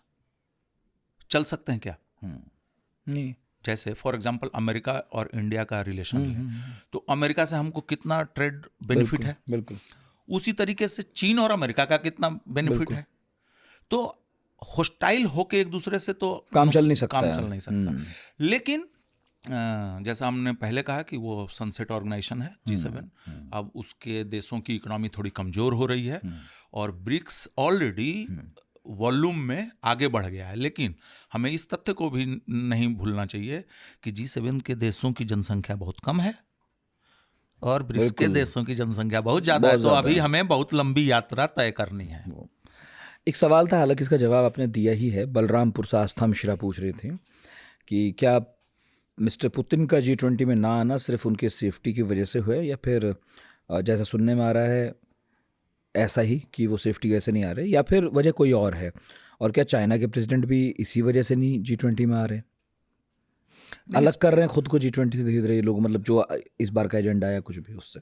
चल सकते हैं क्या? नहीं। जैसे फॉर एग्जांपल अमेरिका और इंडिया का रिलेशन है, तो अमेरिका से हमको कितना ट्रेड बेनिफिट है, बिल्कुल। उसी तरीके से चीन और अमेरिका का कितना बेनिफिट है। तो होस्टाइल होके एक दूसरे से तो काम चल नहीं सकता। लेकिन जैसा हमने पहले कहा कि वो सनसेट ऑर्गेनाइजेशन है G7, अब उसके देशों की इकोनॉमी थोड़ी कमजोर हो रही है और ब्रिक्स ऑलरेडी वॉल्यूम में आगे बढ़ गया है। लेकिन हमें इस तथ्य को भी नहीं भूलना चाहिए कि G7 के देशों की जनसंख्या बहुत कम है और ब्रिक्स के देशों की जनसंख्या बहुत ज्यादा है। तो अभी हमें बहुत लंबी यात्रा तय करनी है। एक सवाल था, हालांकि इसका जवाब आपने दिया ही है। बलरामपुर से आस्था मिश्रा पूछ रही थी कि क्या मिस्टर पुतिन का G20 में ना आना सिर्फ उनके सेफ्टी की वजह से हुआ है, या फिर जैसा सुनने में आ रहा है ऐसा ही कि वो सेफ्टी वजह से नहीं आ रहे, या फिर वजह कोई और है? और क्या चाइना के प्रेसिडेंट भी इसी वजह से नहीं G20 में आ रहे, अलग कर रहे हैं खुद को G20 से धीरे धीरे लोग, मतलब जो इस बार का एजेंडा है कुछ भी उससे?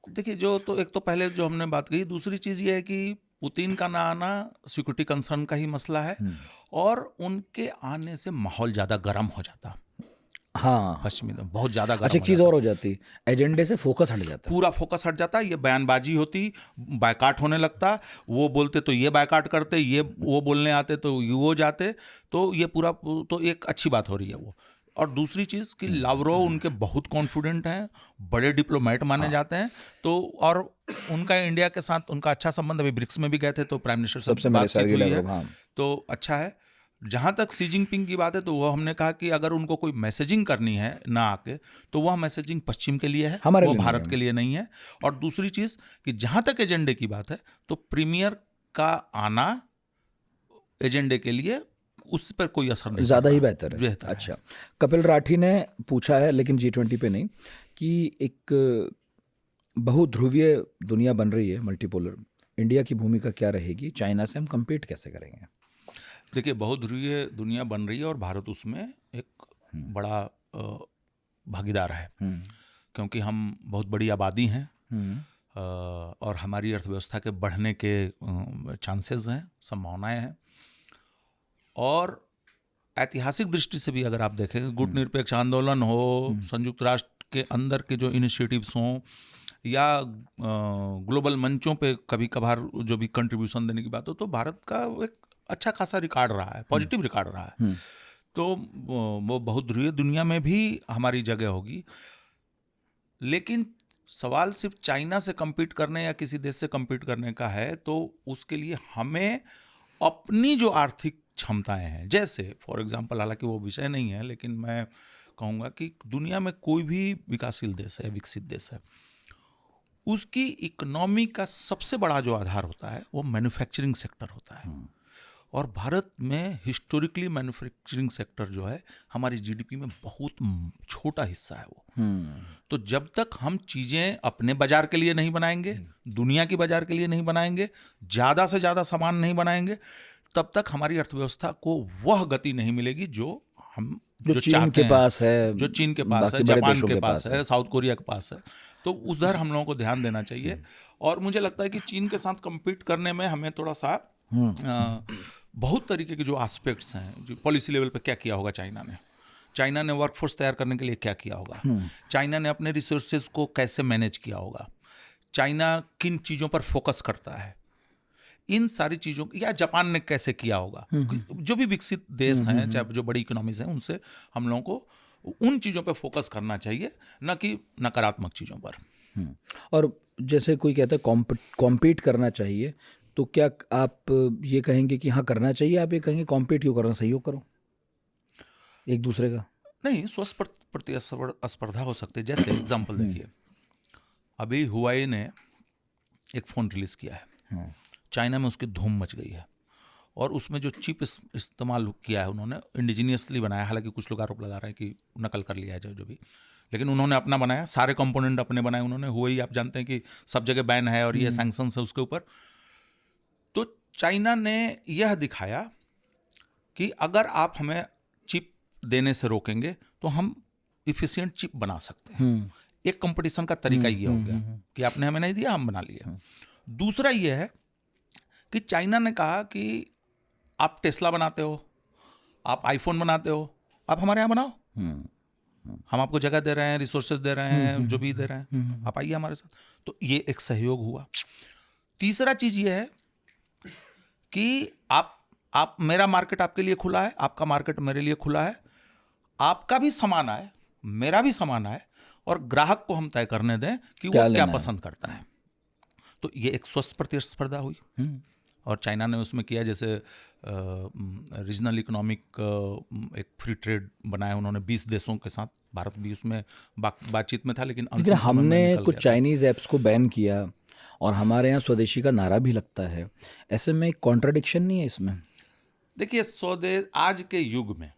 देखिए, जो तो एक तो पहले जो हमने बात कही, दूसरी चीज़ ये है कि पुतिन का ना आना सिक्योरिटी कंसर्न का ही मसला है और उनके आने से माहौल ज़्यादा गर्म हो जाता। हाँ, पश्चिमी में बहुत ज़्यादा। अच्छा, एक चीज़ और हो जाती, एजेंडे से फोकस हट जाता, पूरा फोकस हट जाता। ये बयानबाजी होती, बायकाट होने लगता, वो बोलते तो ये बायकाट करते, ये वो बोलने आते तो वो जाते, तो ये पूरा तो एक अच्छी बात हो रही है वो। और दूसरी चीज़ कि लावरोव उनके बहुत कॉन्फिडेंट हैं, बड़े डिप्लोमेट माने जाते हैं, तो और उनका इंडिया के साथ उनका अच्छा संबंध, अभी ब्रिक्स में भी गए थे तो प्राइम मिनिस्टर सबसे बातचीत हुई है, तो अच्छा है। जहाँ तक सी जिनपिंग की बात है तो वो हमने कहा कि अगर उनको कोई मैसेजिंग करनी है ना आके, तो वह मैसेजिंग पश्चिम के लिए है, वो भारत के लिए नहीं है। और दूसरी चीज़ कि जहाँ तक एजेंडे की बात है तो प्रीमियर का आना एजेंडे के लिए उस पर कोई असर नहीं, ज़्यादा ही बेहतर है। अच्छा, कपिल राठी ने पूछा है, लेकिन G20 पे नहीं, कि एक बहुध्रुवीय दुनिया बन रही है, मल्टीपोलर, इंडिया की भूमिका क्या रहेगी? चाइना से हम compete कैसे करेंगे? देखिए, बहुध्रुवीय दुनिया बन रही है और भारत उसमें एक बड़ा भागीदार है, क्योंकि हम बहुत बड़ी आबादी हैं और हमारी अर्थव्यवस्था के बढ़ने के चांसेस हैं, संभावनाएं हैं। और ऐतिहासिक दृष्टि से भी अगर आप देखें, गुटनिरपेक्ष आंदोलन हो, संयुक्त राष्ट्र के अंदर के जो इनिशिएटिव्स हों, या ग्लोबल मंचों पे कभी कभार जो भी कंट्रीब्यूशन देने की बात हो, तो भारत का एक अच्छा खासा रिकॉर्ड रहा है, पॉजिटिव रिकॉर्ड रहा है। तो वो बहुध्रुवीय दुनिया में भी हमारी जगह होगी। लेकिन सवाल सिर्फ चाइना से compete करने या किसी देश से compete करने का है, तो उसके लिए हमें अपनी जो आर्थिक क्षमताएं हैं, जैसे फॉर एग्जांपल, हालांकि वो विषय नहीं है, लेकिन मैं कहूँगा कि दुनिया में कोई भी विकासशील देश है, विकसित देश है, उसकी इकोनॉमी का सबसे बड़ा जो आधार होता है वो मैन्युफैक्चरिंग सेक्टर होता है। और भारत में हिस्टोरिकली मैन्युफैक्चरिंग सेक्टर जो है हमारी जीडीपी में बहुत छोटा हिस्सा है वो। तो जब तक हम चीज़ें अपने बाजार के लिए नहीं बनाएंगे, दुनिया की बाजार के लिए नहीं बनाएंगे, ज़्यादा से ज़्यादा सामान नहीं बनाएंगे, तब तक हमारी अर्थव्यवस्था को वह गति नहीं मिलेगी जो हम जो चीन के पास है, जो चीन के पास है, जापान के पास है, साउथ कोरिया के पास है। तो उधर हम लोगों को ध्यान देना चाहिए। और मुझे लगता है कि चीन के साथ compete करने में हमें थोड़ा सा बहुत तरीके के जो एस्पेक्ट्स हैं, जो पॉलिसी लेवल पे क्या किया होगा चाइना ने, चाइना ने वर्कफोर्स तैयार करने के लिए क्या किया होगा, चाइना ने अपने रिसोर्सेज को कैसे मैनेज किया होगा, चाइना किन चीज़ों पर फोकस करता है, इन सारी चीज़ों, या जापान ने कैसे किया होगा। जो भी विकसित देश हैं, चाहे जो बड़ी इकोनॉमीज हैं, उनसे हम लोगों को उन चीज़ों पर फोकस करना चाहिए, न कि नकारात्मक चीज़ों पर। और जैसे कोई कहता है कॉम्पीट करना चाहिए, तो क्या आप ये कहेंगे कि हाँ करना चाहिए, आप ये कहेंगे कॉम्पीट क्यों करना, सहयोग करो एक दूसरे का? नहीं, स्वस्थ प्रतिस्पर्धा हो सकती है। जैसे एग्जांपल देखिए, अभी हुआई ने एक फ़ोन रिलीज़ किया है, चाइना में उसकी धूम मच गई है, और उसमें जो चिप इस्तेमाल किया है उन्होंने इंडिजीनियसली बनाया। हालांकि कुछ लोग आरोप लगा रहे हैं कि नकल कर लिया है जो भी, लेकिन उन्होंने अपना बनाया, सारे कंपोनेंट अपने बनाए उन्होंने। हुआई आप जानते हैं कि सब जगह बैन है और ये सैंक्शंस है उसके ऊपर। तो चाइना ने यह दिखाया कि अगर आप हमें चिप देने से रोकेंगे तो हम इफिशिएंट चिप बना सकते हैं। एक कंपटीशन का तरीका ये हो गया कि आपने हमें नहीं दिया, हम बना लिए। दूसरा ये है कि चाइना ने कहा कि आप टेस्ला बनाते हो, आप आईफोन बनाते हो, आप हमारे यहाँ बनाओ, हम आपको जगह दे रहे हैं, रिसोर्सेज दे रहे हैं, जो भी दे रहे हैं, आप आइए हमारे साथ। तो ये एक सहयोग हुआ। तीसरा चीज ये है कि आप मेरा मार्केट आपके लिए खुला है, आपका मार्केट मेरे लिए खुला है, आपका भी सामान आए, मेरा भी सामान आए, और ग्राहक को हम तय करने दें कि वो क्या पसंद करता है। तो ये एक स्वस्थ प्रतिस्पर्धा हुई। और चाइना ने उसमें किया, जैसे रीजनल इकोनॉमिक एक फ्री ट्रेड बनाया उन्होंने 20 देशों के साथ। भारत भी उसमें बातचीत में था, लेकिन हमने कुछ चाइनीज ऐप्स को बैन किया और हमारे यहाँ स्वदेशी का नारा भी लगता है। ऐसे में एक कॉन्ट्राडिक्शन नहीं है इसमें? देखिए, आज के युग में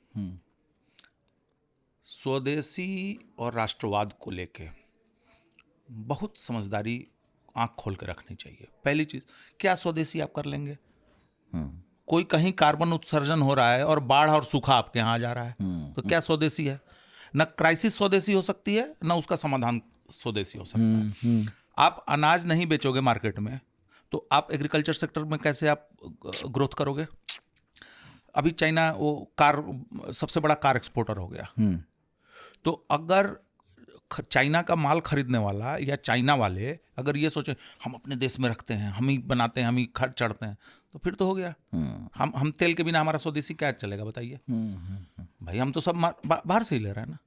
स्वदेशी और राष्ट्रवाद को लेके बहुत समझदारी, आंख खोल के रखनी चाहिए। पहली चीज, क्या स्वदेशी आप कर लेंगे? कोई कहीं कार्बन उत्सर्जन हो रहा है और बाढ़ और सूखा आपके यहाँ जा रहा है, तो क्या स्वदेशी है? न क्राइसिस स्वदेशी हो सकती है, न उसका समाधान स्वदेशी हो सकता है। आप अनाज नहीं बेचोगे मार्केट में, तो आप एग्रीकल्चर सेक्टर में कैसे आप ग्रोथ करोगे? अभी चाइना वो सबसे बड़ा कार एक्सपोर्टर हो गया। तो अगर चाइना का माल खरीदने वाला या चाइना वाले अगर ये सोचे हम अपने देश में रखते हैं, हम ही बनाते हैं, हम ही खर्च चढ़ते हैं, तो फिर तो हो गया। हम तेल के बिना हमारा स्वदेशी क्या चलेगा बताइए? भाई हम तो सब बाहर से ही ले रहे हैं ना।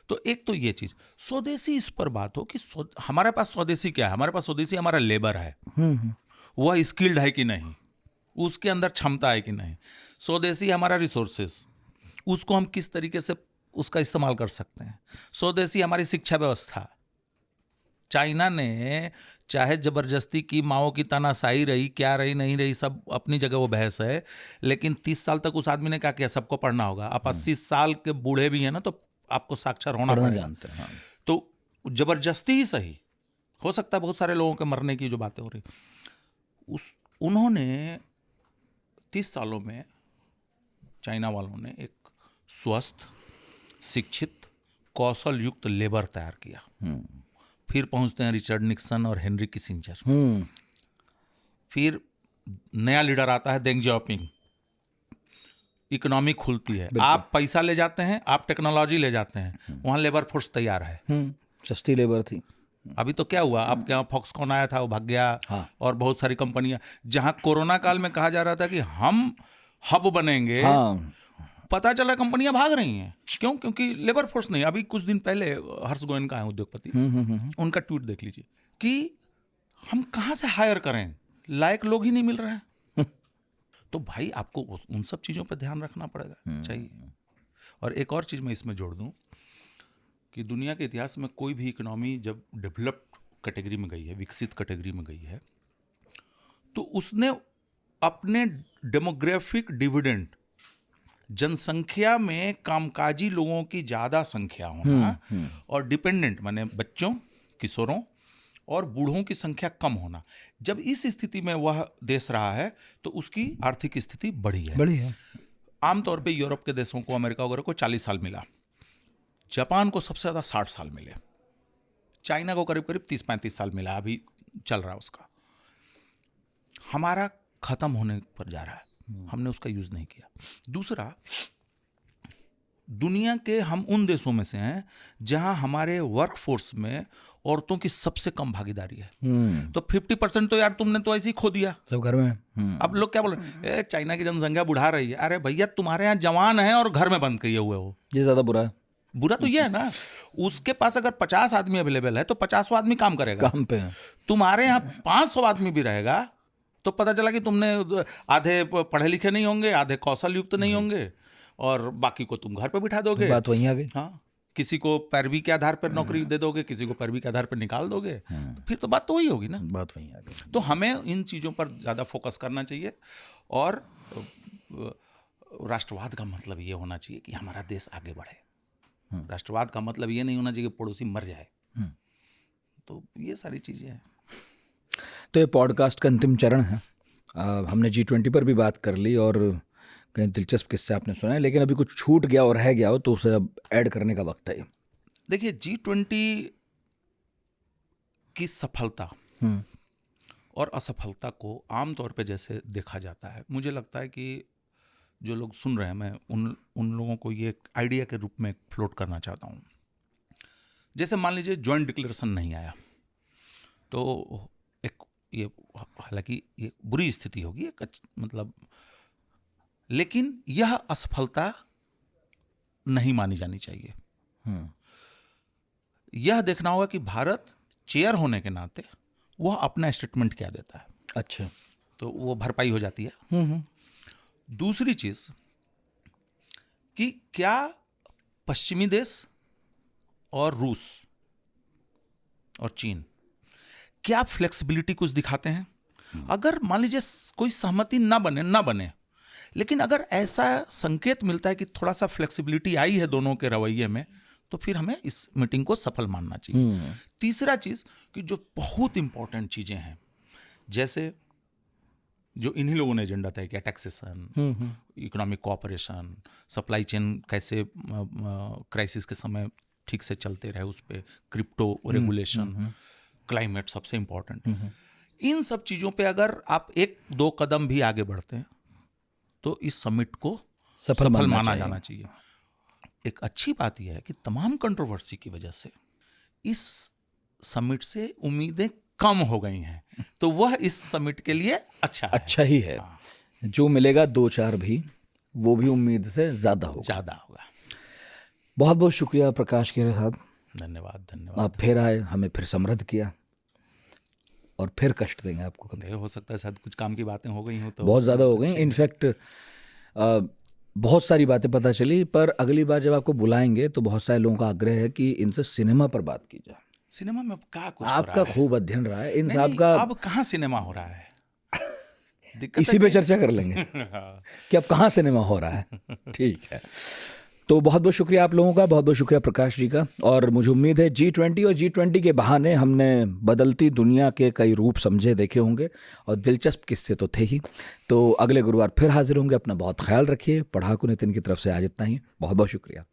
तो एक तो ये चीज स्वदेशी, इस पर बात हो कि हमारे पास स्वदेशी क्या है? हमारे पास स्वदेशी हमारा लेबर है, वह स्किल्ड है कि नहीं, उसके अंदर क्षमता है कि नहीं। स्वदेशी हमारा रिसोर्सेस, उसको हम किस तरीके से उसका इस्तेमाल कर सकते हैं। स्वदेशी हमारी शिक्षा व्यवस्था। चाइना ने चाहे जबरदस्ती की, माओ की तानाशाही रही, क्या रही नहीं रही, सब अपनी जगह वो बहस है, लेकिन 30 साल तक उस आदमी ने क्या किया? सबको पढ़ना होगा। आप 80 साल के बूढ़े भी हैं ना, तो आपको साक्षर होना पड़ेगा। तो जबरदस्ती ही सही, हो सकता है बहुत सारे लोगों के मरने की जो बातें हो रही, उन्होंने 30 सालों में चाइना वालों ने एक स्वस्थ, शिक्षित, कौशल युक्त लेबर तैयार किया। फिर पहुंचते हैं रिचर्ड निक्सन और हेनरी किसिंजर। फिर नया लीडर आता है देंग जियाओपिंग। इकोनॉमी खुलती है, आप पैसा ले जाते हैं, आप टेक्नोलॉजी ले जाते हैं, वहां लेबर फोर्स तैयार है, सस्ती लेबर थी। अभी तो क्या हुआ, आपके यहाँ फॉक्सकॉन आया था, वो भाग गया। और बहुत सारी कंपनियां, जहां कोरोना काल में कहा जा रहा था कि हम हब बनेंगे, पता चला कंपनियां भाग रही हैं। क्यों? क्योंकि लेबर फोर्स नहीं। अभी कुछ दिन पहले हर्ष गोयनका है उद्योगपति, उनका ट्वीट देख लीजिए कि हम कहां से हायर करें, लायक लोग ही नहीं मिल रहे हैं। तो भाई आपको उन सब चीजों पर ध्यान रखना पड़ेगा, चाहिए। और एक और चीज मैं इसमें जोड़ दूं कि दुनिया के इतिहास में कोई भी इकोनॉमी जब डेवलप्ड कैटेगरी में गई है, विकसित कैटेगरी में गई है, तो उसने अपने डेमोग्राफिक डिविडेंड, जनसंख्या में कामकाजी लोगों की ज्यादा संख्या होना और डिपेंडेंट माने बच्चों, किशोरों और बूढ़ों की संख्या कम होना, जब इस स्थिति में वह देश रहा है तो उसकी आर्थिक स्थिति बढ़ी है। आमतौर पे यूरोप के देशों को, अमेरिका वगैरह को 40 साल मिला, जापान को सबसे ज्यादा 60 साल मिले, चाइना को करीब करीब 30-35 साल मिला, अभी चल रहा है उसका। हमारा खत्म होने पर जा रहा है, हमने उसका यूज नहीं किया। दूसरा, दुनिया के हम उन देशों में से हैं जहां हमारे वर्कफोर्स में औरतों की सबसे कम भागीदारी है। तो 50% तो यार तुमने तो ऐसे ही खो दिया सब घर में। अब लोग क्या बोल रहे हैं, चाइना की जनसंख्या बढ़ा रही है। अरे भैया, तुम्हारे यहाँ जवान है और घर में बंद किए हुए हो, ये ज्यादा बुरा है। बुरा तो ये है ना, उसके पास अगर 50 आदमी अवेलेबल है तो 50 आदमी काम करेगा, काम पे है। तुम्हारे यहाँ 500 आदमी भी रहेगा तो पता चला कि तुमने आधे पढ़े लिखे नहीं होंगे, आधे कौशल युक्त नहीं होंगे, और बाकी को तुम घर पे बिठा दोगे। बात वहीं आ गई। हाँ, किसी को पैरवी के आधार पर नौकरी दे दोगे, किसी को पैरवी के आधार पर निकाल दोगे, फिर तो बात तो वही होगी ना। बात वहीं आ गई। तो हमें इन चीज़ों पर ज़्यादा फोकस करना चाहिए, और राष्ट्रवाद का मतलब ये होना चाहिए कि हमारा देश आगे बढ़े। राष्ट्रवाद का मतलब ये नहीं होना चाहिए कि पड़ोसी मर जाए। तो ये सारी चीज़ें हैं। तो ये पॉडकास्ट का अंतिम चरण है। हमने G20 पर भी बात कर ली और कहीं दिलचस्प किस्से आपने सुनाए, लेकिन अभी कुछ छूट गया और रह गया हो तो उसे अब ऐड करने का वक्त है। देखिए, G20 की सफलता और असफलता को आमतौर पे जैसे देखा जाता है, मुझे लगता है कि जो लोग सुन रहे हैं, मैं उन लोगों को ये आइडिया के रूप में फ्लोट करना चाहता हूँ। जैसे मान लीजिए जॉइंट डिक्लेरेशन नहीं आया तो ये हालांकि ये बुरी स्थिति होगी, मतलब, लेकिन यह असफलता नहीं मानी जानी चाहिए। यह देखना होगा कि भारत चेयर होने के नाते वह अपना स्टेटमेंट क्या देता है। अच्छा, तो वो भरपाई हो जाती है। दूसरी चीज कि क्या पश्चिमी देश और रूस और चीन क्या फ्लेक्सिबिलिटी कुछ दिखाते हैं। अगर मान लीजिए कोई सहमति ना बने, लेकिन अगर ऐसा संकेत मिलता है कि थोड़ा सा फ्लेक्सिबिलिटी आई है दोनों के रवैये में, तो फिर हमें इस मीटिंग को सफल मानना चाहिए। तीसरा चीज कि जो बहुत इंपॉर्टेंट चीजें हैं, जैसे जो इन्हीं लोगों ने एजेंडा तय किया, taxation, economic cooperation, supply chain कैसे क्राइसिस के समय ठीक से चलते रहे, उस पर क्रिप्टो रेगुलेशन, क्लाइमेट सबसे इंपॉर्टेंट। इन सब चीजों पे अगर आप 1-2 कदम भी आगे बढ़ते हैं तो इस समिट को सफल माना जाना चाहिए। एक अच्छी बात यह है कि तमाम कंट्रोवर्सी की वजह से इस समिट से उम्मीदें कम हो गई हैं, तो वह इस समिट के लिए अच्छा ही है। जो मिलेगा 2-4 भी, वो भी उम्मीद से ज्यादा होगा। बहुत बहुत शुक्रिया प्रकाश खेरे साहब। धन्यवाद। आप फिर आए, हमें फिर समृद्ध किया, और फिर कष्ट देंगे आपको कभी। हो सकता है शायद कुछ काम की बातें हो गई हों, तो बहुत ज़्यादा हो गई। इनफैक्ट बहुत सारी बातें पता चली, पर अगली बार जब आपको बुलाएंगे तो बहुत सारे लोगों का आग्रह है कि इनसे सिनेमा पर बात की जाए। सिनेमा में क्या कुछ आपका खूब अध्ययन रहा है इन साहब का। अब कहाँ सिनेमा हो रहा है, इसी पे चर्चा कर लेंगे कि अब कहाँ सिनेमा हो रहा है। ठीक है, तो बहुत बहुत शुक्रिया आप लोगों का, बहुत बहुत शुक्रिया प्रकाश जी का। और मुझे उम्मीद है G20 और G20 के बहाने हमने बदलती दुनिया के कई रूप समझे देखे होंगे, और दिलचस्प किस्से तो थे ही। तो अगले गुरुवार फिर हाजिर होंगे। अपना बहुत ख्याल रखिए। पढ़ाकू नितिन की तरफ से आज इतना ही। बहुत बहुत शुक्रिया।